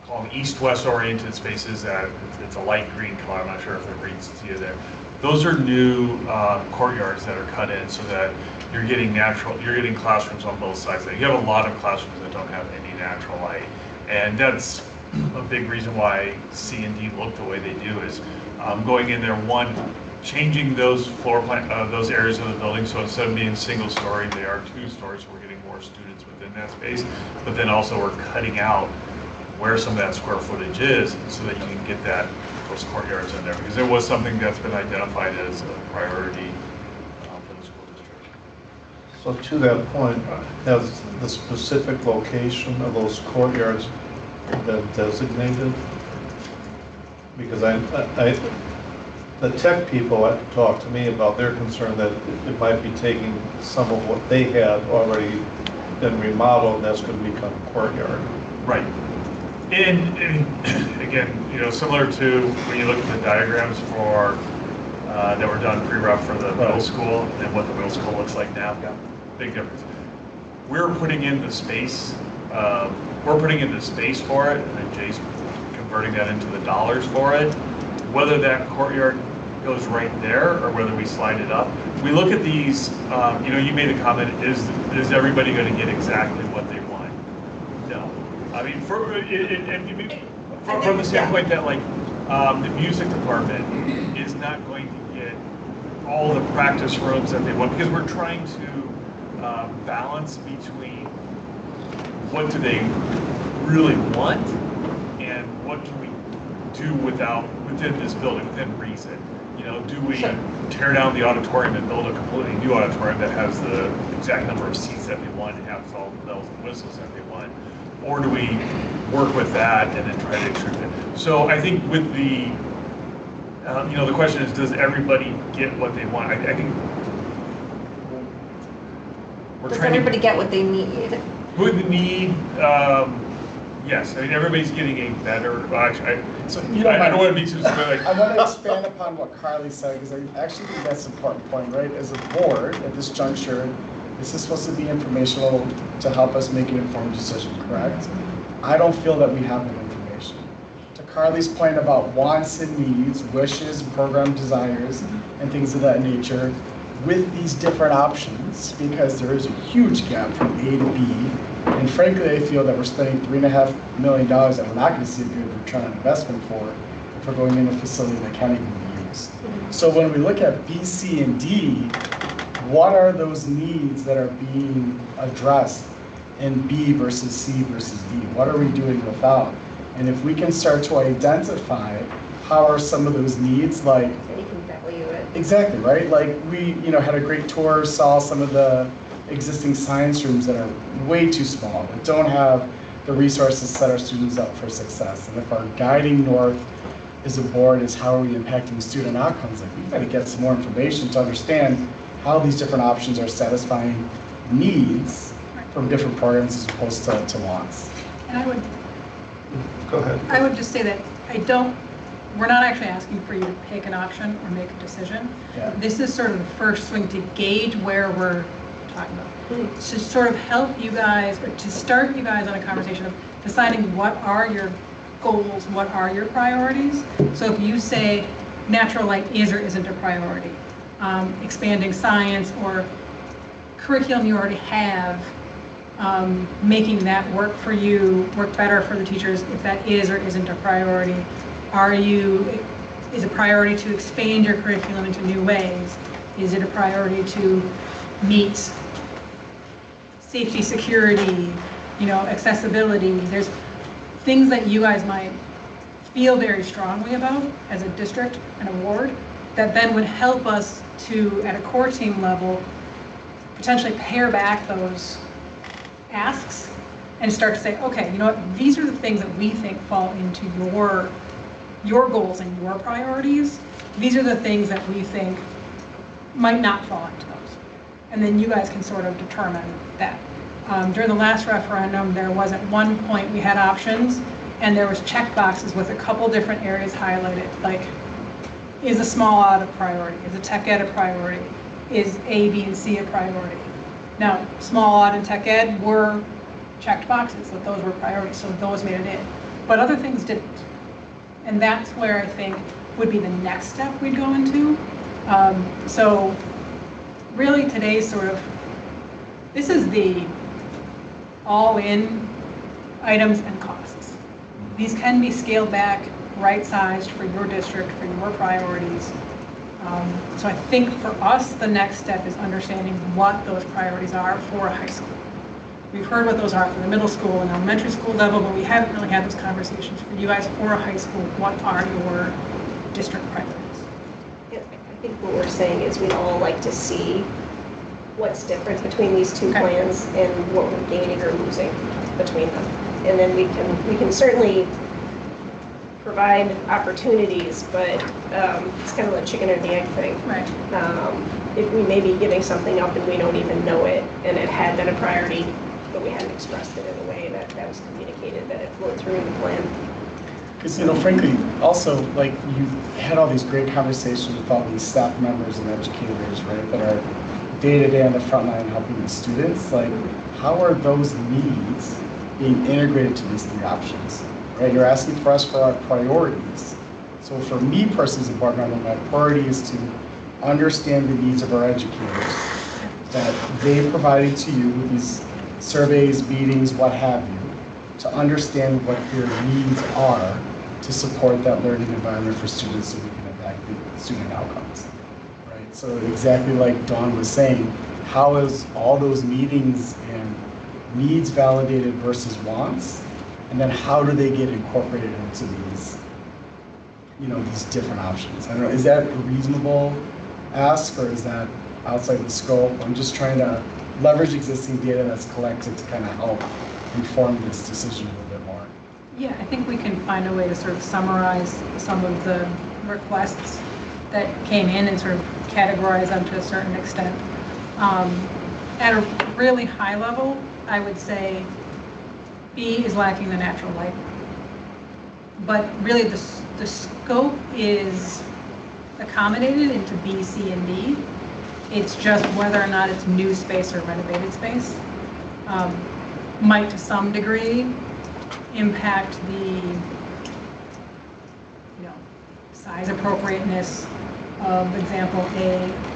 Speaker 5: call them east-west oriented spaces that it's a light green color, I'm not sure if it reads to you there. Those are new courtyards that are cut in so that you're getting classrooms on both sides. You have a lot of classrooms that don't have any natural light. And that's a big reason why C and D look the way they do is going in there, changing those floor plan, those areas of the building, so instead of being single story, they are 2 stories, so we're getting more students within that space, but then also we're cutting out where some of that square footage is so that you can get those courtyards in there, because there was something that's been identified as a priority for the school district.
Speaker 6: So to that point, has the specific location of those courtyards been designated? Because the tech people talked to me about their concern that it might be taking some of what they had already been remodeled, and that's going to become courtyard.
Speaker 5: Right. And again, you know, similar to when you look at the diagrams for that were done pre-rep for the middle school and what the middle school looks like now, big difference. We're putting in the space. We're putting in the space for it, and then Jay's converting that into the dollars for it. Whether that courtyard goes right there or whether we slide it up. We look at these, you know, you made a comment, is everybody going to get exactly what they want? No. I mean, from the standpoint that like the music department is not going to get all the practice rooms that they want, because we're trying to balance between what do they really want and what can we do within this building, within reason. You know, do we tear down the auditorium and build a completely new auditorium that has the exact number of seats that we want and have all the bells and whistles that we want? Or do we work with that and then try to extrude it? So I think with the, you know, the question is, does everybody get what they want? I think we're
Speaker 10: does
Speaker 5: trying
Speaker 10: everybody get what they need?
Speaker 5: Would need, yes, I mean, everybody's getting a better, actually, I don't want to be too specific.
Speaker 8: I want to expand upon what Carly said, because I actually think that's an important point, right? As a board, at this juncture, this is supposed to be informational to help us make an informed decision, correct? I don't feel that we have that information. To Carly's point about wants and needs, wishes, program desires, and things of that nature, with these different options, because there is a huge gap from A to B, and frankly, I feel that we're spending $3.5 million that we're not going to see a good return on investment for if we're going in a facility that can't even be used. So when we look at B, C, and D, what are those needs that are being addressed in B versus C versus D? What are we doing without? And if we can start to identify how are some of those needs, like,
Speaker 9: And you can value it.
Speaker 8: exactly, right? Like we, had a great tour, saw some of the existing science rooms that are way too small, that don't have the resources to set our students up for success. And if our guiding north as a board is how are we impacting student outcomes, like we've got to get some more information to understand how these different options are satisfying needs from different programs as opposed to wants.
Speaker 7: And I would,
Speaker 6: Go ahead.
Speaker 7: I would just say that we're not actually asking for you to pick an option or make a decision.
Speaker 8: Yeah.
Speaker 7: This is sort of the first swing to gauge where we're talking about. To sort of help you guys, or to start you guys on a conversation of deciding what are your goals, what are your priorities. So if you say natural light is or isn't a priority, expanding science or curriculum you already have, making that work for you, work better for the teachers, if that is or isn't a priority. Is a priority to expand your curriculum into new ways? Is it a priority to meet safety, security, accessibility? There's things that you guys might feel very strongly about as a district and a ward that then would help us to, at a core team level, potentially pare back those asks and start to say, okay, you know what, these are the things that we think fall into your goals and your priorities. These are the things that we think might not fall into those. And then you guys can sort of determine that. During the last referendum, there was at one point we had options and there was check boxes with a couple different areas highlighted, like, is a small aud a priority? Is a tech ed a priority? Is A, B, and C a priority? Now, small aud and tech ed were checked boxes, so those were priorities, so those made it in. But other things didn't. And that's where I think would be the next step we'd go into. So really today's this is the all-in items and costs. These can be scaled back, right-sized for your district, for your priorities. So I think for us, the next step is understanding what those priorities are for a high school. We've heard what those are for the middle school and elementary school level, but we haven't really had those conversations for you guys for a high school. What are your district priorities?
Speaker 9: I think what we're saying is we'd all like to see what's different between these two plans and what we're gaining or losing between them. And then we can certainly provide opportunities, but it's kind of a chicken or the egg thing.
Speaker 7: Right.
Speaker 9: If we may be giving something up and we don't even know it, and it had been a priority, but we hadn't expressed it in a way that was communicated, that it flowed through in the plan.
Speaker 8: Because, frankly, also, like, you had all these great conversations with all these staff members and educators, right, that are day-to-day on the front line helping the students. Like, how are those needs being integrated to these three options, right? You're asking for us for our priorities. So for me personally as a board member, my priority is to understand the needs of our educators, that they provided to you with these surveys, meetings, what have you, to understand what their needs are to support that learning environment for students so we can impact the student outcomes, right? So exactly like Dawn was saying, how is all those meetings and needs validated versus wants, and then how do they get incorporated into these, these different options? I don't know, is that a reasonable ask or is that outside the scope? I'm just trying to leverage existing data that's collected to kind of help inform this decision a little bit more.
Speaker 7: Yeah, I think we can find a way to sort of summarize some of the requests that came in and sort of categorize them to a certain extent. At a really high level, I would say B is lacking the natural light. But really the scope is accommodated into B, C, and D. It's just whether or not it's new space or renovated space. Might to some degree impact the size appropriateness of example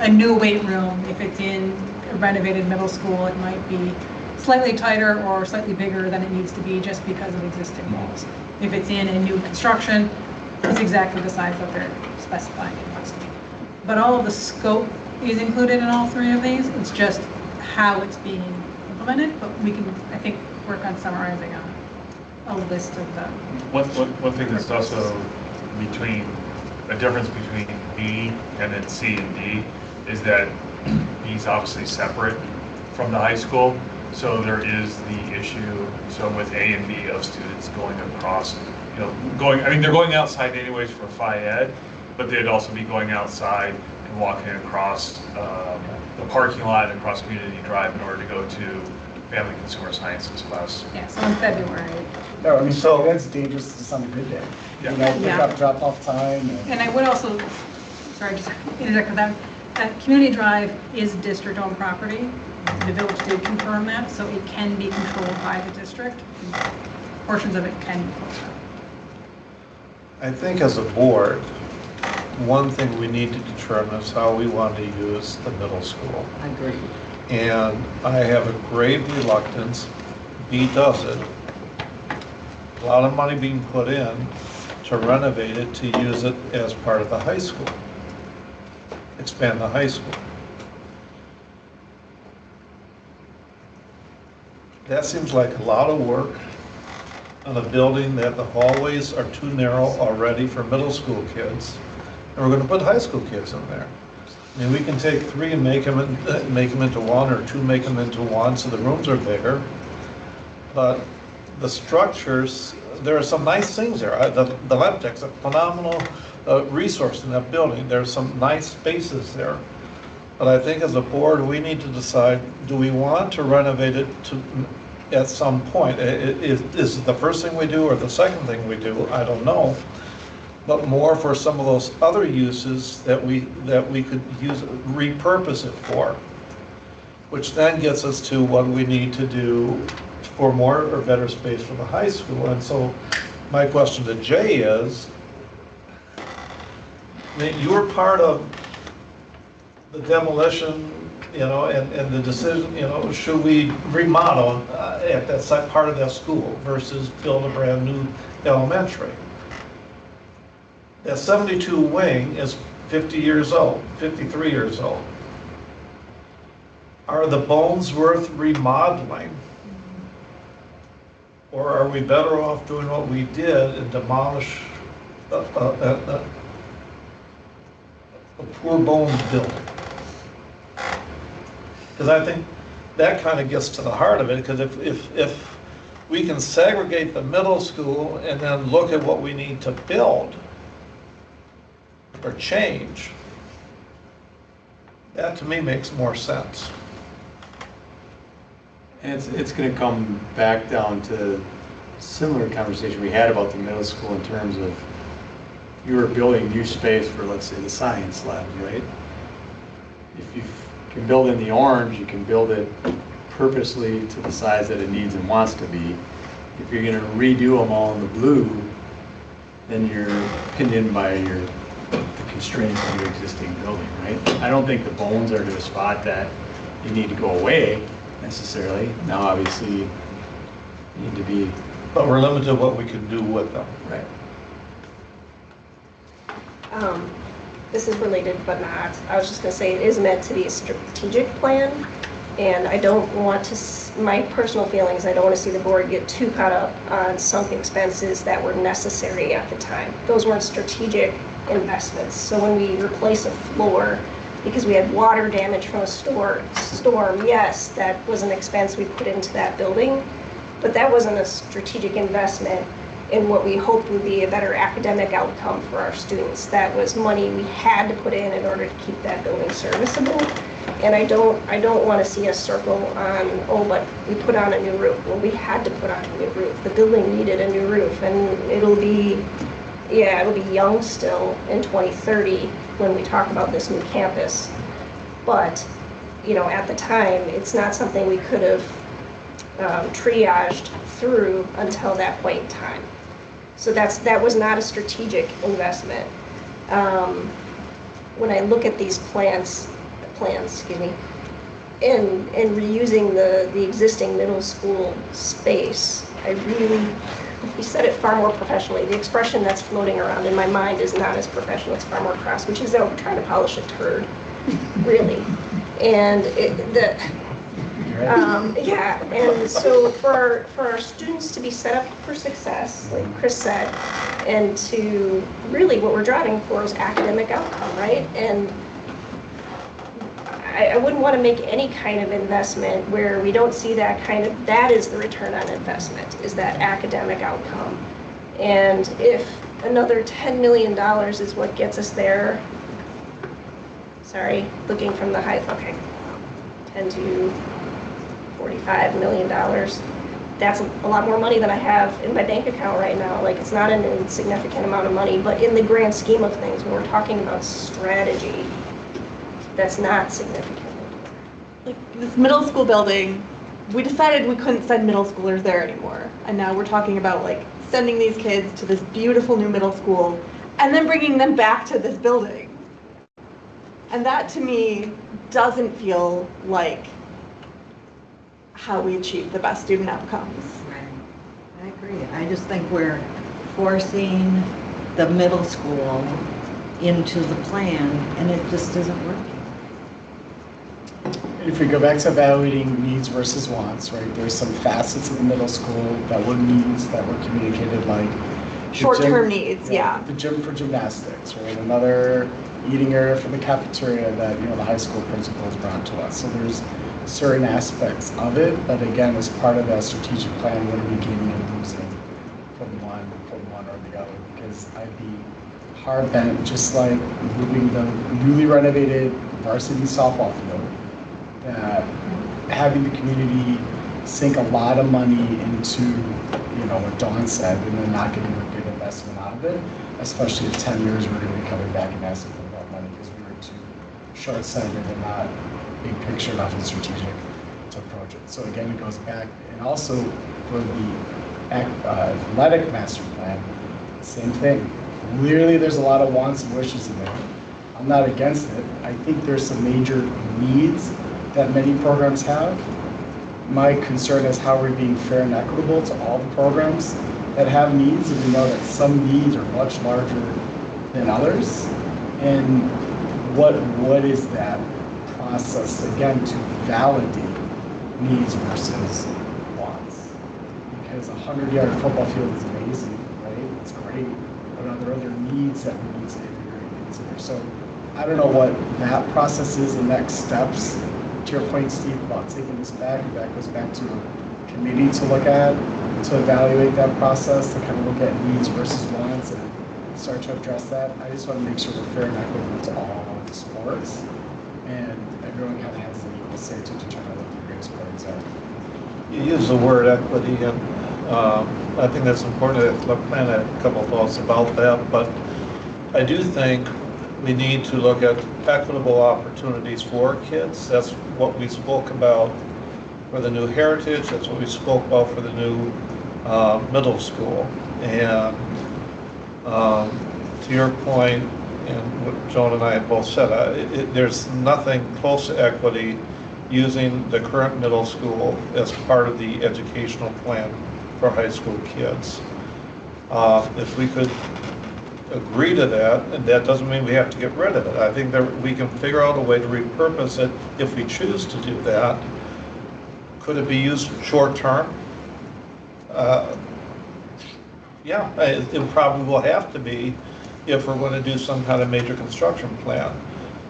Speaker 7: a new weight room. If it's in a renovated middle school, it might be slightly tighter or slightly bigger than it needs to be just because of existing walls. If it's in a new construction, it's exactly the size that they're specifying it wants to be. But all of the scope is included in all three of these. It's just how it's being implemented, but we can, I think, work on summarizing a list of them.
Speaker 5: One thing that's also a difference between B and then C and D is that B is obviously separate from the high school. So there is the issue, so with A and B of students going across, they're going outside anyways for Phi Ed, but they'd also be going outside and walking across the parking lot and across Community Drive in order to go to Family Consumer Sciences class.
Speaker 7: Yeah, so in February.
Speaker 8: No, I mean, so that's dangerous just on a good day.
Speaker 5: Yeah.
Speaker 8: You know, pick
Speaker 7: Yeah.
Speaker 8: up, drop off time.
Speaker 7: And I would also, sorry, just interject with that. Community Drive is district-owned property. The village did confirm that, so it can be controlled by the district. Portions of it can be closed out.
Speaker 6: I think as a board, one thing we need to determine is how we want to use the middle school.
Speaker 1: Agreed.
Speaker 6: And I have a grave reluctance, B does it, a lot of money being put in to renovate it, to use it as part of the high school, expand the high school. That seems like a lot of work on a building that the hallways are too narrow already for middle school kids, and we're going to put high school kids in there. I mean, we can take three and make them into one, or two make them into one, so the rooms are bigger. But the structures, there are some nice things there. The Leptek's a phenomenal resource in that building. There's some nice spaces there. But I think as a board, we need to decide, do we want to renovate it at some point? Is it the first thing we do or the second thing we do? I don't know. But more for some of those other uses that we could use, repurpose it for, which then gets us to what we need to do for more or better space for the high school. And so my question to Jay is, I mean, you were part of the demolition, you know, and the decision, you know, should we remodel at that site, part of that school versus build a brand new elementary? That 72 wing is 50 years old, 53 years old. Are the bones worth remodeling? Or are we better off doing what we did and demolish a poor bones building? Because I think that kind of gets to the heart of it, because if we can segregate the middle school and then look at what we need to build or change, that to me makes more sense.
Speaker 13: And it's going to come back down to similar conversation we had about the middle school in terms of you were building new space for, let's say, the science lab, right? If you can build in the orange, you can build it purposely to the size that it needs and wants to be. If you're going to redo them all in the blue, then you're pinned in by the constraints of your existing building, right? I don't think the bones are to a spot that you need to go away necessarily. Now, obviously, you need to be...
Speaker 6: But we're limited to what we can do with them.
Speaker 13: Right.
Speaker 9: This is related but not. I was just going to say it is meant to be a strategic plan, and I don't want to, my personal feelings, I don't want to see the board get too caught up on sunk expenses that were necessary at the time. Those weren't strategic investments. So when we replace a floor because we had water damage from a storm, yes, that was an expense we put into that building, but that wasn't a strategic investment in what we hoped would be a better academic outcome for our students. That was money we had to put in order to keep that building serviceable. And I don't want to see us circle on, oh, but we put on a new roof. Well, we had to put on a new roof. The building needed a new roof, and it'll be young still in 2030 when we talk about this new campus. But, you know, at the time, it's not something we could have triaged through until that point in time. So that was not a strategic investment. When I look at these plans, excuse me, and reusing the existing middle school space, we said it far more professionally. The expression that's floating around in my mind is not as professional, it's far more crass, which is that we're trying to polish a turd, really. And yeah, and so for our students to be set up for success, like Chris said, and to really what we're driving for is academic outcome, right? And I wouldn't want to make any kind of investment where we don't see that is the return on investment, is that academic outcome. And if another $10 million is what gets us there, sorry, looking from the high, okay, 10 to $45 million. That's a lot more money than I have in my bank account right now. Like, it's not an insignificant amount of money, but in the grand scheme of things, when we're talking about strategy, that's not significant.
Speaker 10: Like this middle school building, we decided we couldn't send middle schoolers there anymore. And now we're talking about like sending these kids to this beautiful new middle school and then bringing them back to this building. And that to me doesn't feel like how we achieve the best student outcomes.
Speaker 1: Right. I agree. I just think we're forcing the middle school into the plan, and it just isn't working.
Speaker 8: If we go back to evaluating needs versus wants, right, there's some facets of the middle school that were needs that were communicated, like
Speaker 10: short-term needs, yeah.
Speaker 8: The gym for gymnastics, right? Another eating area for the cafeteria that, you know, the high school principals brought to us. So there's certain aspects of it, but again, as part of that strategic plan, what are we gaining and losing from one or the other? Because I'd be hard bent, just like moving the newly renovated varsity softball field, having the community sink a lot of money into, you know, what Dawn said, and then not getting a good investment out of it, especially if 10 years we're going to be coming back and asking for that money because we were too short-sighted and not big picture enough and strategic to approach it. So again, it goes back, and also for the athletic master plan, same thing. Clearly there's a lot of wants and wishes in there. I'm not against it. I think there's some major needs that many programs have. My concern is how we're being fair and equitable to all the programs that have needs, and we know that some needs are much larger than others. And what is that process, again, to validate needs versus wants? Because a 100-yard football field is amazing, right? It's great, but are there other needs that we need to consider? So I don't know what that process is, the next steps. To your point, Steve, about taking this back, that goes back to a committee to look at, to evaluate that process, to kind of look at needs versus wants and start to address that. I just want to make sure we're fair and equitable to all the sports, and everyone kind of has an equal say to determine what the greatest priorities are.
Speaker 6: You use the word equity, and I think that's important to plan a couple of thoughts about that, but I do think we need to look at equitable opportunities for kids. That's what we spoke about for the new Heritage. That's what we spoke about for the new middle school. And to your point, and what Joan and I have both said, there's nothing close to equity using the current middle school as part of the educational plan for high school kids. If we could agree to that, and that doesn't mean we have to get rid of it. I think that we can figure out a way to repurpose it if we choose to do that. Could it be used short term? Yeah, it probably will have to be if we're going to do some kind of major construction plan.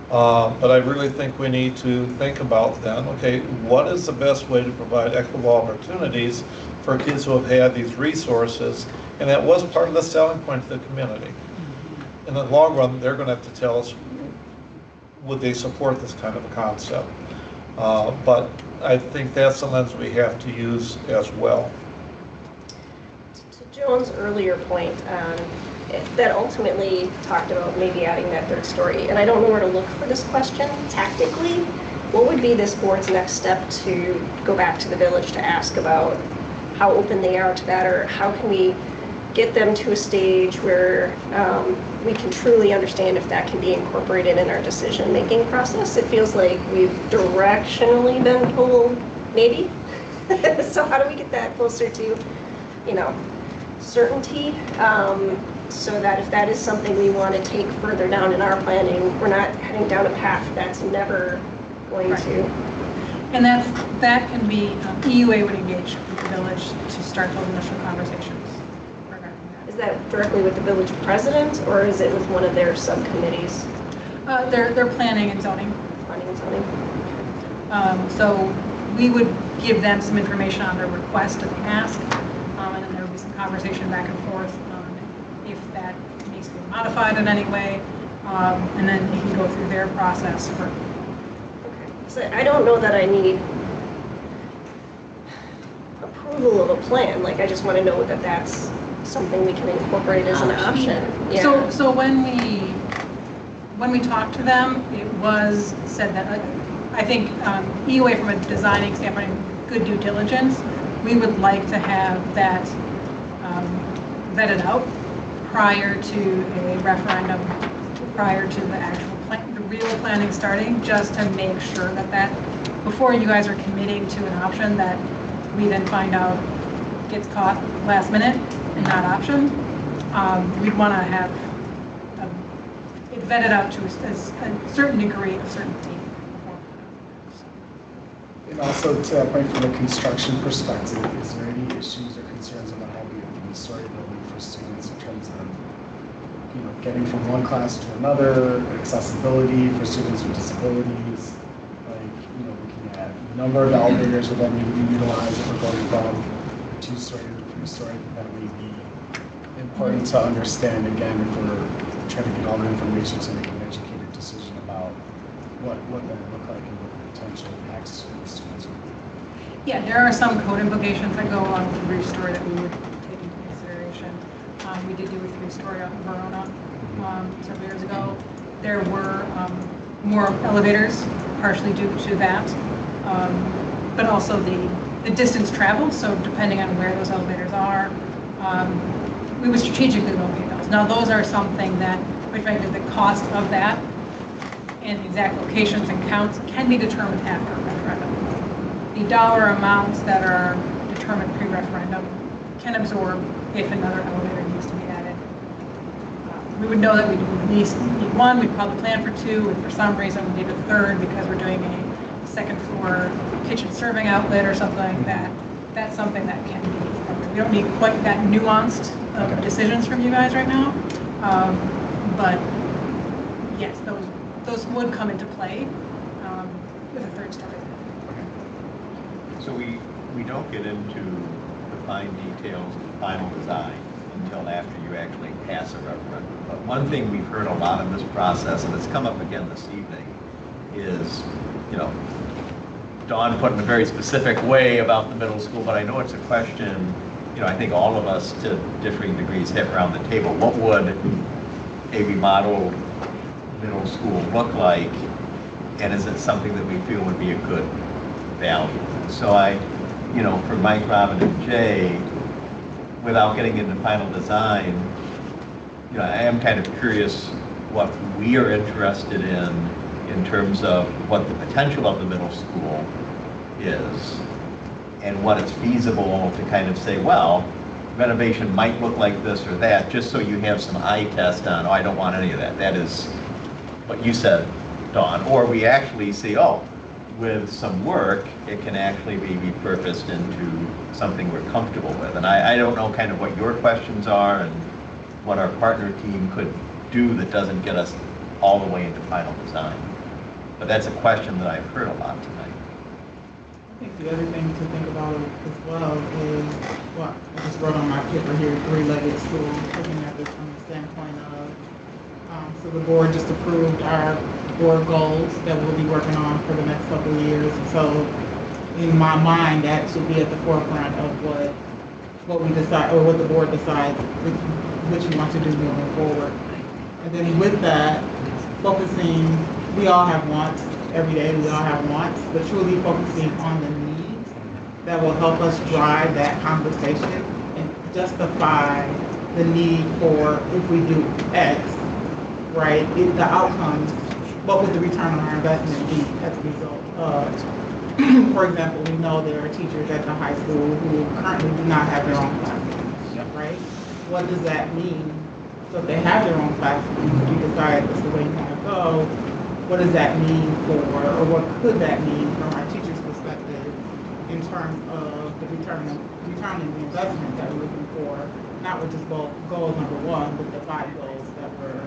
Speaker 6: But I really think we need to think about then, okay, what is the best way to provide equitable opportunities for kids who have had these resources? And that was part of the selling point of the community. In the long run, they're going to have to tell us, would they support this kind of a concept? But I think that's the lens we have to use as well.
Speaker 9: To Joan's earlier point, that ultimately talked about maybe adding that third story, and I don't know where to look for this question. Tactically, what would be this board's next step to go back to the village to ask about how open they are to that, or how can we get them to a stage where we can truly understand if that can be incorporated in our decision-making process? It feels like we've directionally been told maybe. So how do we get that closer to, you know, certainty, so that if that is something we want to take further down in our planning, we're not heading down a path that's never going to.
Speaker 7: And that can be, EUA would engage with the village to start those initial conversations.
Speaker 9: Is that directly with the village president, or is it with one of their subcommittees?
Speaker 7: They're planning and zoning.
Speaker 9: Planning and zoning.
Speaker 7: So we would give them some information on their request and the ask, and then there would be some conversation back and forth if that needs to be modified in any way. and then it can go through their process for.
Speaker 9: So I don't know that I need approval of a plan, like I just want to know that that's something we can incorporate as an option. Yeah.
Speaker 7: So when we talked to them, it was said that, I think EOA from a designing standpoint, good due diligence, we would like to have that vetted out prior to a referendum, prior to the actual plan, the real planning starting, just to make sure that before you guys are committing to an option that we then find out gets caught last minute and not optioned. We'd want to have it vetted out to a certain degree of certainty.
Speaker 8: And also to that point, from a construction perspective, is there any issues or concerns about having a three-story building for students in terms of, you know, getting from one class to another, accessibility for students with disabilities, like, you know, looking at the number of elevators that then need to be utilized if we're going from two-story to three-story? That may be important to understand, again, if we're trying to get all the information to make an educated decision about what that would look like and what the potential impacts for students would be.
Speaker 7: Yeah, there are some code implications that go along with the three-story that we would take into consideration. We did do a three-story out in Verona several years ago. There were more elevators, partially due to that, but also the distance traveled. So depending on where those elevators are, we would strategically locate those. Now those are something that, quite frankly, the cost of that and the exact locations and counts can be determined after a referendum. The dollar amounts that are determined pre-referendum can absorb if another elevator needs to be added. We would know that we would at least need one, we'd probably plan for two, if for some reason we need a third because we're doing a second floor kitchen serving outlet or something like that. That's something that can be, we don't need quite that nuanced decisions from you guys right now. But yes, those would come into play with a third story.
Speaker 12: So we don't get into the fine details of the final design until after you actually pass a referendum. But one thing we've heard a lot in this process, and it's come up again this evening, is, you know, Dawn put in a very specific way about the middle school, but I know it's a question, you know, I think all of us to differing degrees hit around the table. What would a remodeled middle school look like? And is it something that we feel would be a good value? So you know, for Mike, Robin, and Jay, without getting into final design, you know, I am kind of curious what we are interested in terms of what the potential of the middle school is and what it's feasible to kind of say, well, renovation might look like this or that, just so you have some eye test on, oh, I don't want any of that. That is what you said, Dawn. Or we actually see, oh, with some work, it can actually be repurposed into something we're comfortable with. And I don't know kind of what your questions are and what our partner team could do that doesn't get us all the way into final design. But that's a question that I've heard a lot tonight.
Speaker 4: I think the other thing to think about as well is, well, I just wrote on my paper here, three-legged stool, looking at this from the standpoint of, so the board just approved our board goals that we'll be working on for the next couple of years. So in my mind, that should be at the forefront of what we decide, or what the board decides which we want to do moving forward. And then with that, focusing, we all have wants, every day we all have wants, but truly focusing on the needs that will help us drive that conversation and justify the need for, if we do X, right, the outcomes, what would the return on our investment be as a result of, for example, we know there are teachers at the high school who currently do not have their own classrooms, right? What does that mean? So if they have their own classrooms, we decide this is the way you want to go, what does that mean for, or what could that mean from our teachers' perspective in terms of the returning the investment that we're looking for, not with just goal number one, but the 5 goals that were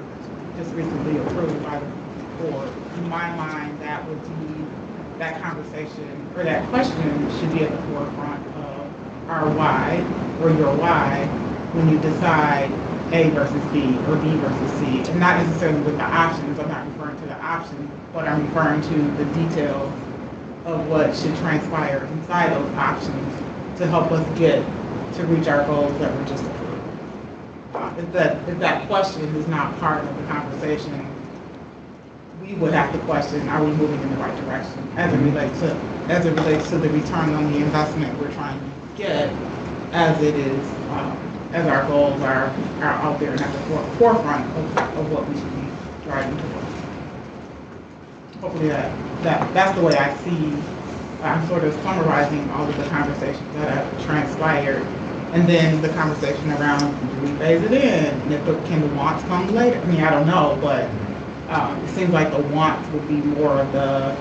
Speaker 4: just recently approved by the board. In my mind, that would be, that conversation, or that question should be at the forefront of our why, or your why, when you decide, A versus B or B versus C, and not necessarily with the options. I'm not referring to the options, but I'm referring to the details of what should transpire inside those options to help us get to reach our goals that were just approved. If that question is not part of the conversation, we would have to question, are we moving in the right direction as it relates to the return on the investment we're trying to get, as it is, as our goals are out there and at the forefront of what we should be driving towards. Hopefully that's the way I see. I'm sort of summarizing all of the conversations that have transpired, and then the conversation around, do we phase it in, and can the wants come later? I mean, I don't know, but it seems like the wants would be more of the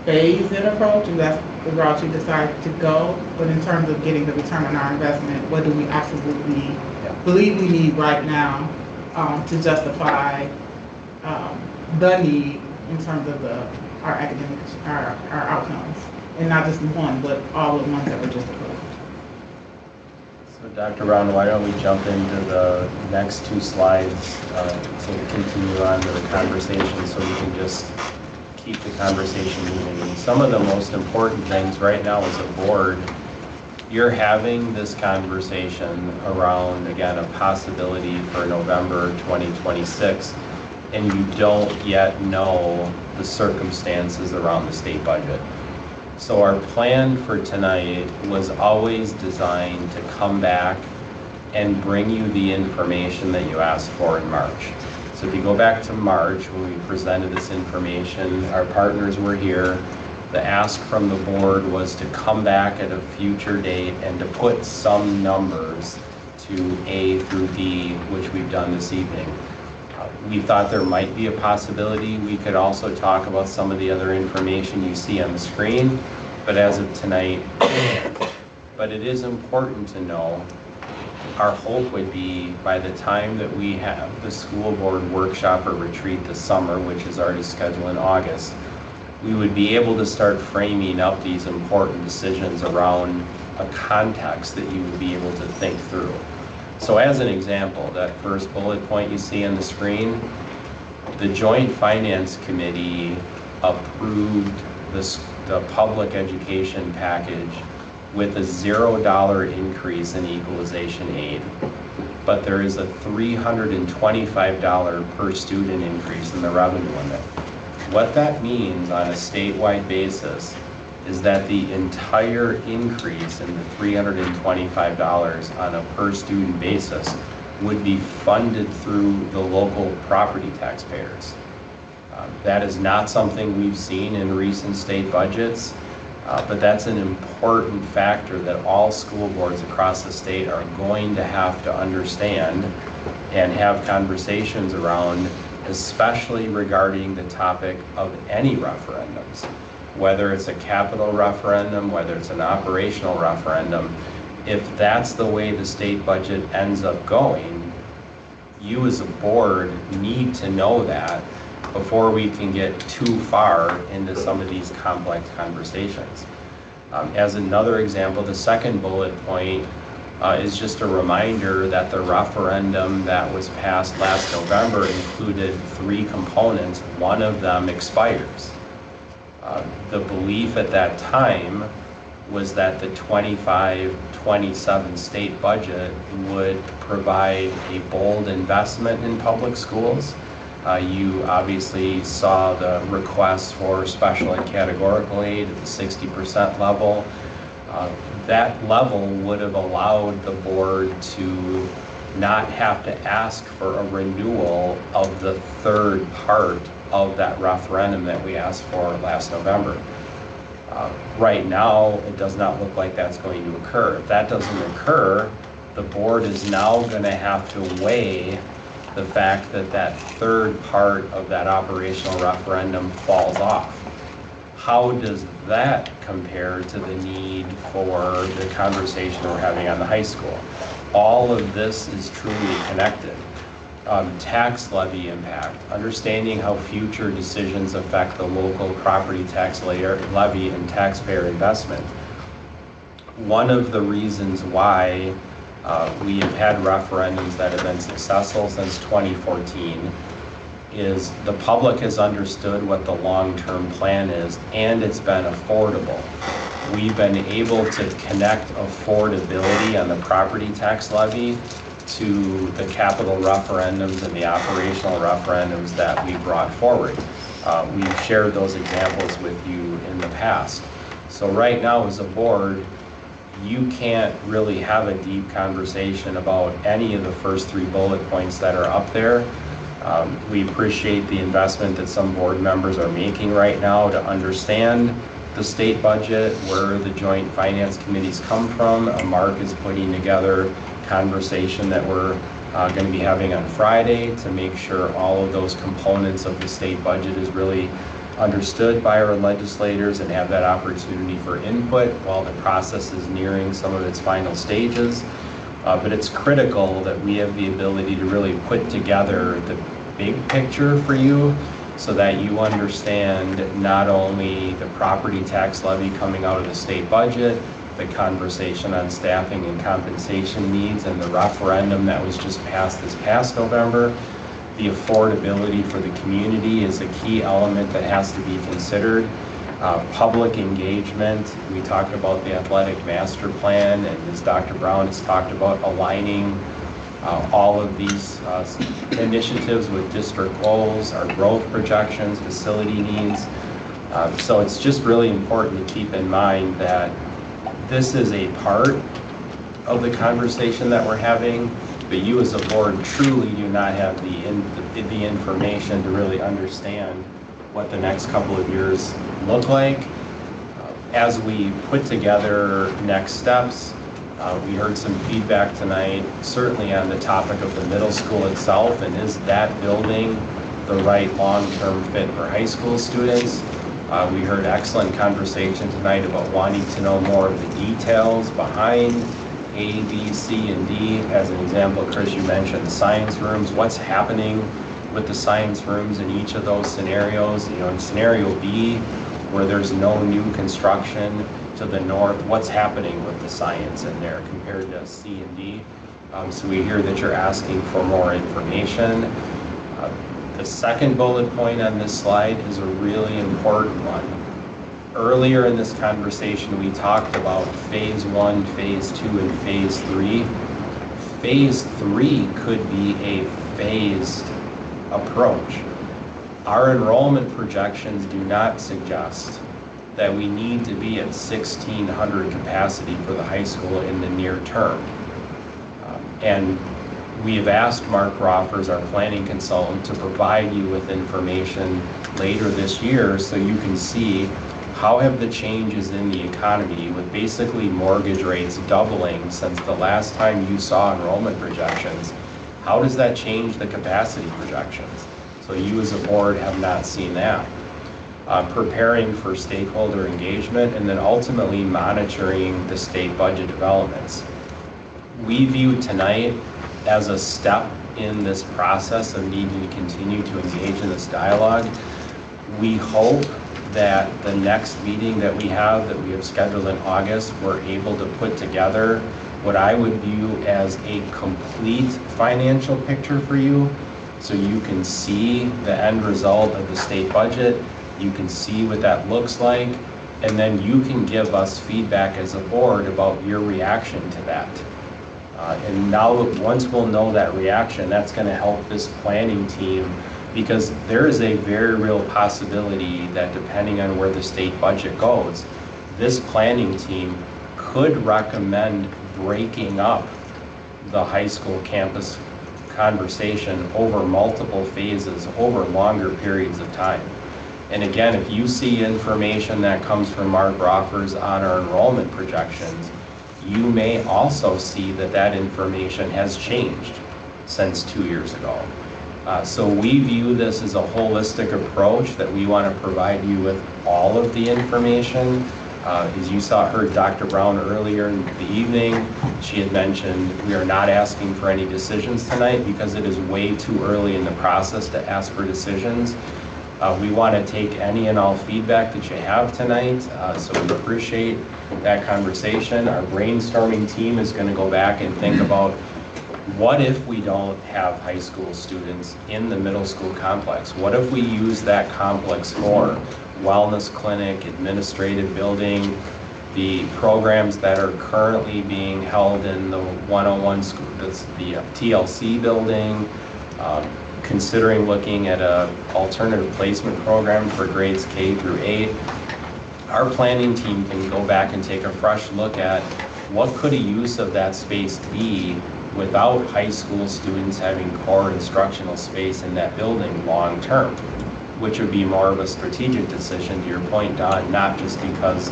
Speaker 4: phase-in approach, and that's the route you decide to go. But in terms of getting the return on our investment, what do we absolutely believe we need right now to justify the need in terms of our academic, our outcomes, and not just one, but all the ones that were just approved.
Speaker 2: So Dr. Brown, why don't we jump into the next two slides to continue on to the conversation, so we can just keep the conversation moving. And some of the most important things right now as a board, you're having this conversation around, again, a possibility for November 2026, and you don't yet know the circumstances around the state budget. So our plan for tonight was always designed to come back and bring you the information that you asked for in March. So if you go back to March, when we presented this information, our partners were here. The ask from the board was to come back at a future date and to put some numbers to A through D, which we've done this evening. We thought there might be a possibility we could also talk about some of the other information you see on the screen, but as of tonight, but it is important to know, our hope would be by the time that we have the school board workshop or retreat this summer, which is already scheduled in August, we would be able to start framing up these important decisions around a context that you would be able to think through. So as an example, that first bullet point you see on the screen, the Joint Finance Committee approved the public education package with a $0 increase in equalization aid. But there is a $325 per student increase in the revenue limit. What that means on a statewide basis is that the entire increase in the $325 on a per student basis would be funded through the local property taxpayers. That is not something we've seen in recent state budgets, but that's an important factor that all school boards across the state are going to have to understand and have conversations around, especially regarding the topic of any referendums. Whether it's a capital referendum, whether it's an operational referendum, if that's the way the state budget ends up going, you as a board need to know that before we can get too far into some of these complex conversations. As another example, the second bullet point is just a reminder that the referendum that was passed last November included 3 components. One of them expires. The belief at that time was that the 25-27 state budget would provide a bold investment in public schools. You obviously saw the request for special and categorical aid at the 60% level. That level would have allowed the board to not have to ask for a renewal of the third part of that referendum that we asked for last November. Right now, it does not look like that's going to occur. If that doesn't occur, the board is now going to have to weigh the fact that that third part of that operational referendum falls off. How does that compare to the need for the conversation we're having on the high school? All of this is truly connected. Tax levy impact, understanding how future decisions affect the local property tax levy and taxpayer investment. One of the reasons why We have had referendums that have been successful since 2014, is the public has understood what the long-term plan is, and it's been affordable. We've been able to connect affordability on the property tax levy to the capital referendums and the operational referendums that we brought forward. We've shared those examples with you in the past. So right now as a board, you can't really have a deep conversation about any of the first 3 bullet points that are up there. We appreciate the investment that some board members are making right now to understand the state budget, where the joint finance committees come from. Mark is putting together conversation that we're going to be having on Friday to make sure all of those components of the state budget is really understood by our legislators and have that opportunity for input while the process is nearing some of its final stages. But it's critical that we have the ability to really put together the big picture for you so that you understand not only the property tax levy coming out of the state budget, the conversation on staffing and compensation needs, and the referendum that was just passed this past November. The affordability for the community is a key element that has to be considered. Public engagement, we talked about the athletic master plan, and as Dr. Brown has talked about, aligning all of these initiatives with district goals, our growth projections, facility needs. So it's just really important to keep in mind that this is a part of the conversation that we're having, but you as a board truly do not have the information to really understand what the next couple of years look like. As we put together next steps, we heard some feedback tonight, certainly on the topic of the middle school itself, and is that building the right long-term fit for high school students? We heard excellent conversation tonight about wanting to know more of the details behind A, B, C, and D. As an example, Chris, you mentioned the science rooms. What's happening with the science rooms in each of those scenarios? You know, in scenario B, where there's no new construction to the north, what's happening with the science in there compared to C and D? So we hear that you're asking for more information. The second bullet point on this slide is a really important one. Earlier in this conversation, we talked about phase 1, phase 2, and phase 3. Phase 3 could be a phased approach. Our enrollment projections do not suggest that we need to be at 1,600 capacity for the high school in the near term. And we have asked Mark Roffers, our planning consultant, to provide you with information later this year so you can see how have the changes in the economy, with basically mortgage rates doubling since the last time you saw enrollment projections, how does that change the capacity projections? So you as a board have not seen that. Preparing for stakeholder engagement, and then ultimately monitoring the state budget developments. We view tonight as a step in this process of needing to continue to engage in this dialogue. We hope that the next meeting that we have scheduled in August, we're able to put together what I would view as a complete financial picture for you, so you can see the end result of the state budget, you can see what that looks like, and then you can give us feedback as a board about your reaction to that. And now, once we'll know that reaction, that's going to help this planning team, because there is a very real possibility that depending on where the state budget goes, this planning team could recommend breaking up the high school campus conversation over multiple phases, over longer periods of time. And again, if you see information that comes from Mark Roffers on our enrollment projections, you may also see that that information has changed since 2 years ago. So we view this as a holistic approach that we want to provide you with all of the information. As you heard Dr. Brown earlier in the evening, she had mentioned we are not asking for any decisions tonight because it is way too early in the process to ask for decisions. We want to take any and all feedback that you have tonight, so we appreciate that conversation. Our brainstorming team is going to go back and think about what if we don't have high school students in the middle school complex? What if we use that complex for wellness clinic, administrative building, the programs that are currently being held in the 101 school, the TLC building, considering looking at a alternative placement program for grades K through 8. Our planning team can go back and take a fresh look at what could a use of that space be without high school students having core instructional space in that building long term, which would be more of a strategic decision, to your point, Don, not just because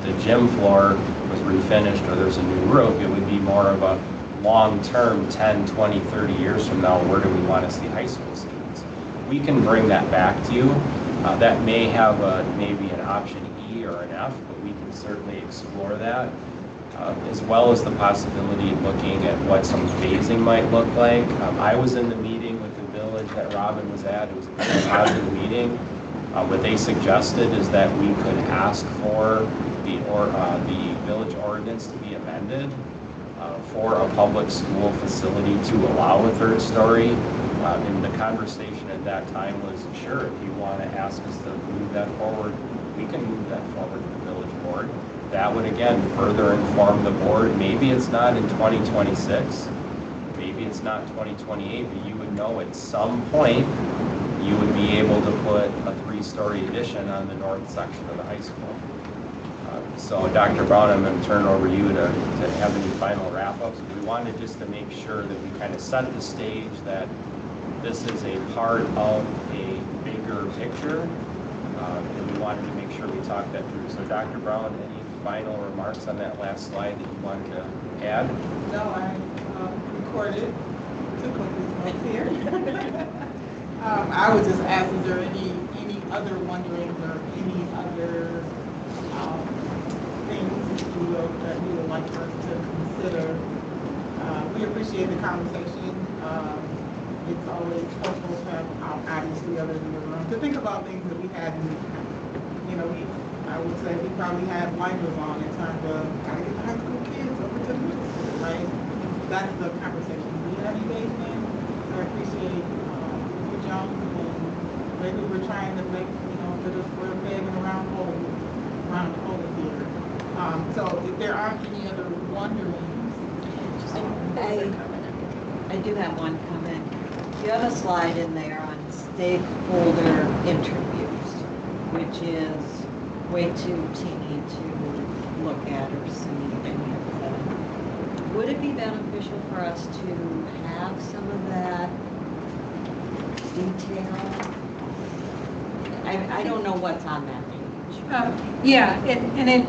Speaker 2: the gym floor was refinished or there's a new roof. It would be more of a long-term, 10, 20, 30 years from now, where do we want to see high school students? We can bring that back to you. That may have maybe an option E or an F, but we can certainly explore that, as well as the possibility of looking at what some phasing might look like. I was in the meeting with the village that Robin was at. It was a very positive meeting. What they suggested is that we could ask for the village ordinance to be amended for a public school facility to allow a third story. And the conversation at that time was, sure, if you want to ask us to move that forward, we can move that forward to the village board. That would, again, further inform the board. Maybe it's not in 2026, maybe it's not 2028, but you would know at some point you would be able to put a 3-story addition on the north section of the high school. So Dr. Brown, I'm going to turn it over to you to have any final wrap-ups. We wanted just to make sure that we kind of set the stage that this is a part of a bigger picture, and we wanted to make sure we talked that through. So Dr. Brown, any final remarks on that last slide that you wanted to add?
Speaker 4: No, I recorded, took what was right here. I would just ask, is there any other wonderings or any other things that you would like for us to consider? We appreciate the conversation. It's always helpful to have obviously others in the room to think about things that we hadn't, I would say we probably had blinders on in terms of gotta get the high school kids over to the middle school, right? That's the conversation we have engaged in. So I appreciate you, John, and maybe we're trying to make, put a square peg in a round hole here. So if there aren't any other wonderings,
Speaker 1: I do have one comment. You have a slide in there on stakeholder interviews, which is way too teeny to look at or see any of that. Would it be beneficial for us to have some of that detail? I don't know what's on that page.
Speaker 7: Yeah, and it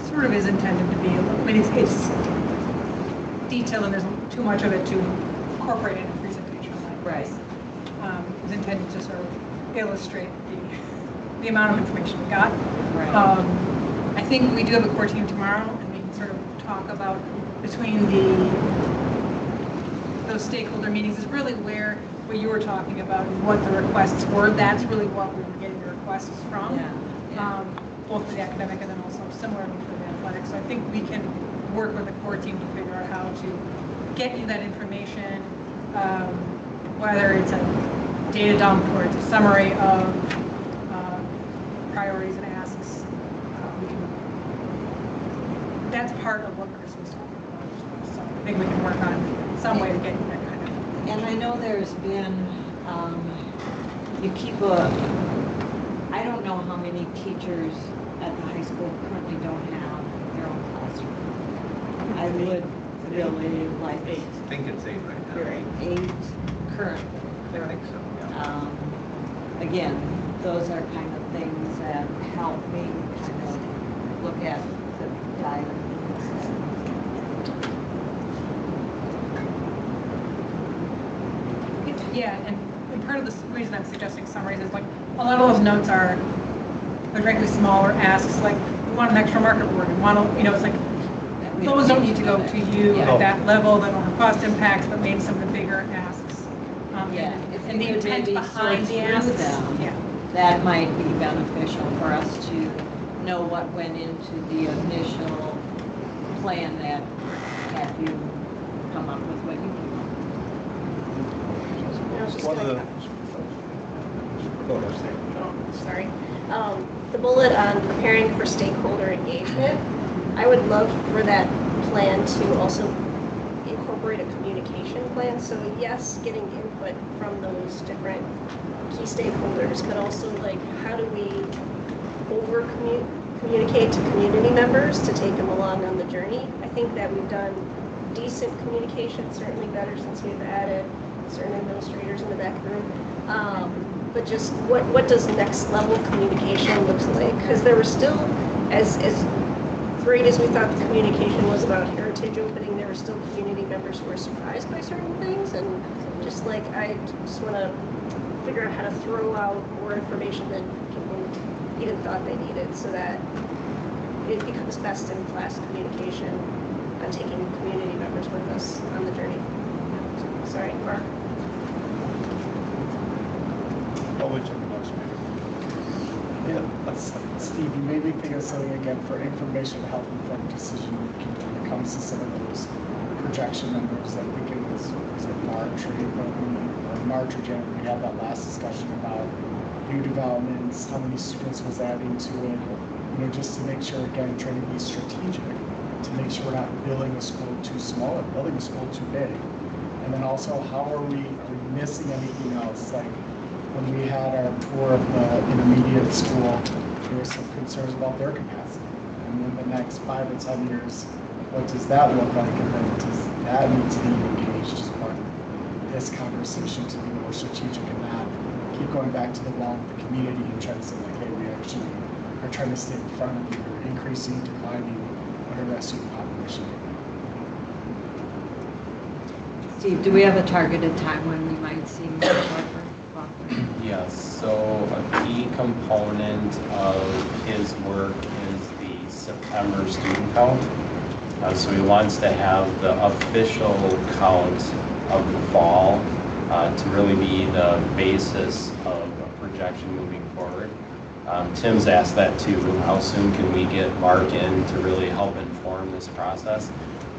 Speaker 7: sort of is intended to be, it's detailed and there's too much of it to incorporate in a presentation like this.
Speaker 1: Right.
Speaker 7: It's intended to sort of illustrate the amount of information we got.
Speaker 1: Right.
Speaker 7: I think we do have a core team tomorrow, and we can sort of talk about between those stakeholder meetings is really where what you were talking about and what the requests were. That's really what we were getting the requests from, both for the academic and then also similarly for the athletics. So I think we can work with the core team to figure out how to get you that information, whether it's a data dump or it's a summary of priorities and asks. That's part of what Chris was talking about as well. So I think we can work on some way to get you that kind of.
Speaker 1: And I know there's been, you keep I don't know how many teachers at the high school currently don't have their own classroom. I would really like.
Speaker 12: 8. I think it's 8 right now.
Speaker 1: 8 currently.
Speaker 12: I think so, yeah.
Speaker 1: Again, those are kind of things that help me kind of look at the diet.
Speaker 7: Yeah, and part of the reason I'm suggesting summaries is like a lot of those notes are frankly smaller asks, like we want an extra market board, we want to, it's like those don't need to go to you at that level, that don't have cost impacts, but maybe some of the bigger asks. And the intent behind the asks.
Speaker 1: that might be beneficial for us to know what went into the initial plan that had you come up with what you came up with.
Speaker 9: I was just
Speaker 6: One of
Speaker 9: gonna-
Speaker 6: Go ahead.
Speaker 9: Oh, sorry. The bullet on preparing for stakeholder engagement, I would love for that plan to also incorporate a communication plan. So yes, getting input from those different key stakeholders, but also like how do we communicate to community members to take them along on the journey. I think that we've done decent communication, certainly better since we've added certain administrators in the back room. But just what does next level communication looks like? Because there were still, as great as we thought the communication was about Heritage opening, there were still community members who were surprised by certain things, and just like I just want to figure out how to throw out more information than people even thought they needed, so that it becomes best in class communication on taking community members with us on the journey. Sorry, Mark.
Speaker 8: Yeah, Steve, you made me think of something again for information to help inform decision making when it comes to some of those projection numbers. I think it was it March or April, or March or January, we had that last discussion about new developments, how many students was adding to it, just to make sure, again, trying to be strategic, to make sure we're not building a school too small or building a school too big. And then also, how are we missing anything else? Like, when we had our tour of the intermediate school, there were some concerns about their capacity. And then the next 5 or 10 years, what does that look like? And then does that need to be engaged as part of this conversation to be more strategic and not keep going back to the wall with the community and trying to say, like, hey, we actually are trying to stay in front of either increasing, declining, whatever that student population.
Speaker 1: Steve, do we have a targeted time when we might see more buffer?
Speaker 2: Yes, so a key component of his work is the September student count. So he wants to have the official count of the fall to really be the basis of a projection moving forward. Tim's asked that too. How soon can we get Mark in to really help inform this process?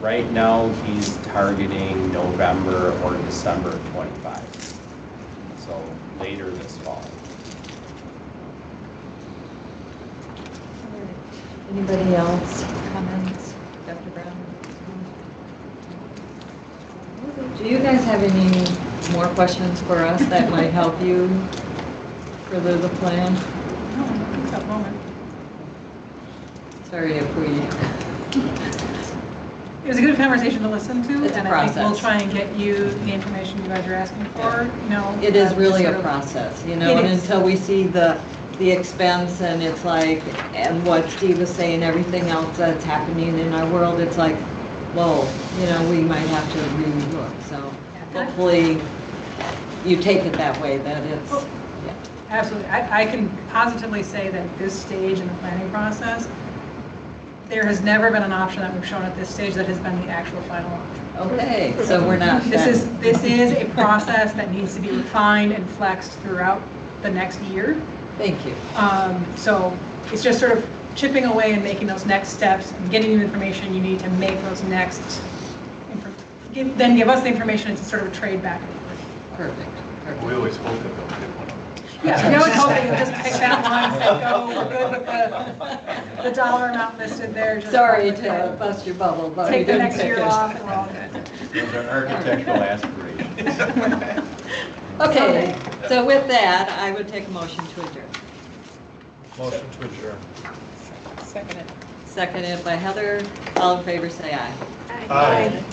Speaker 2: Right now, he's targeting November or December of 25. So later this fall.
Speaker 1: Anybody else? Comments? Dr. Brown? Do you guys have any more questions for us that might help you further the plan?
Speaker 7: No, I don't think so at the moment.
Speaker 1: Sorry if we...
Speaker 7: It was a good conversation to listen to,
Speaker 1: It's a
Speaker 7: and I think we'll
Speaker 1: process.
Speaker 7: try and get you the information you guys are asking for,
Speaker 1: It is really
Speaker 7: sort
Speaker 1: a
Speaker 7: of-
Speaker 1: process,
Speaker 7: It
Speaker 1: and
Speaker 7: is.
Speaker 1: until we see the expense and it's like, and what Steve was saying, everything else that's happening in our world, it's like, whoa, we might have to relook. So hopefully you take it that way, that it's, yeah.
Speaker 7: Absolutely. I can positively say that at this stage in the planning process, there has never been an option that we've shown at this stage that has been the actual final option.
Speaker 1: Okay, so we're not.
Speaker 7: This is a process that needs to be refined and flexed throughout the next year.
Speaker 1: Thank you.
Speaker 7: So it's just sort of chipping away and making those next steps and getting you information you need to make those next, then give us the information to sort of trade back and forth.
Speaker 1: Perfect.
Speaker 13: We always hope that they'll pick one up.
Speaker 7: Yeah, we always hope that you just pick that one and say, go, we're good with the dollar amount listed there. Just
Speaker 1: Sorry to bust your bubble, but we
Speaker 7: take the
Speaker 1: didn't
Speaker 7: next
Speaker 1: pick
Speaker 7: year
Speaker 1: it.
Speaker 7: off and we're all good.
Speaker 12: Those are architectural aspirations.
Speaker 1: Okay, so with that, I would take a motion to adjourn.
Speaker 6: Motion to adjourn.
Speaker 1: Seconded by Heather. All in favor, say aye.
Speaker 9: Hi.
Speaker 6: Aye.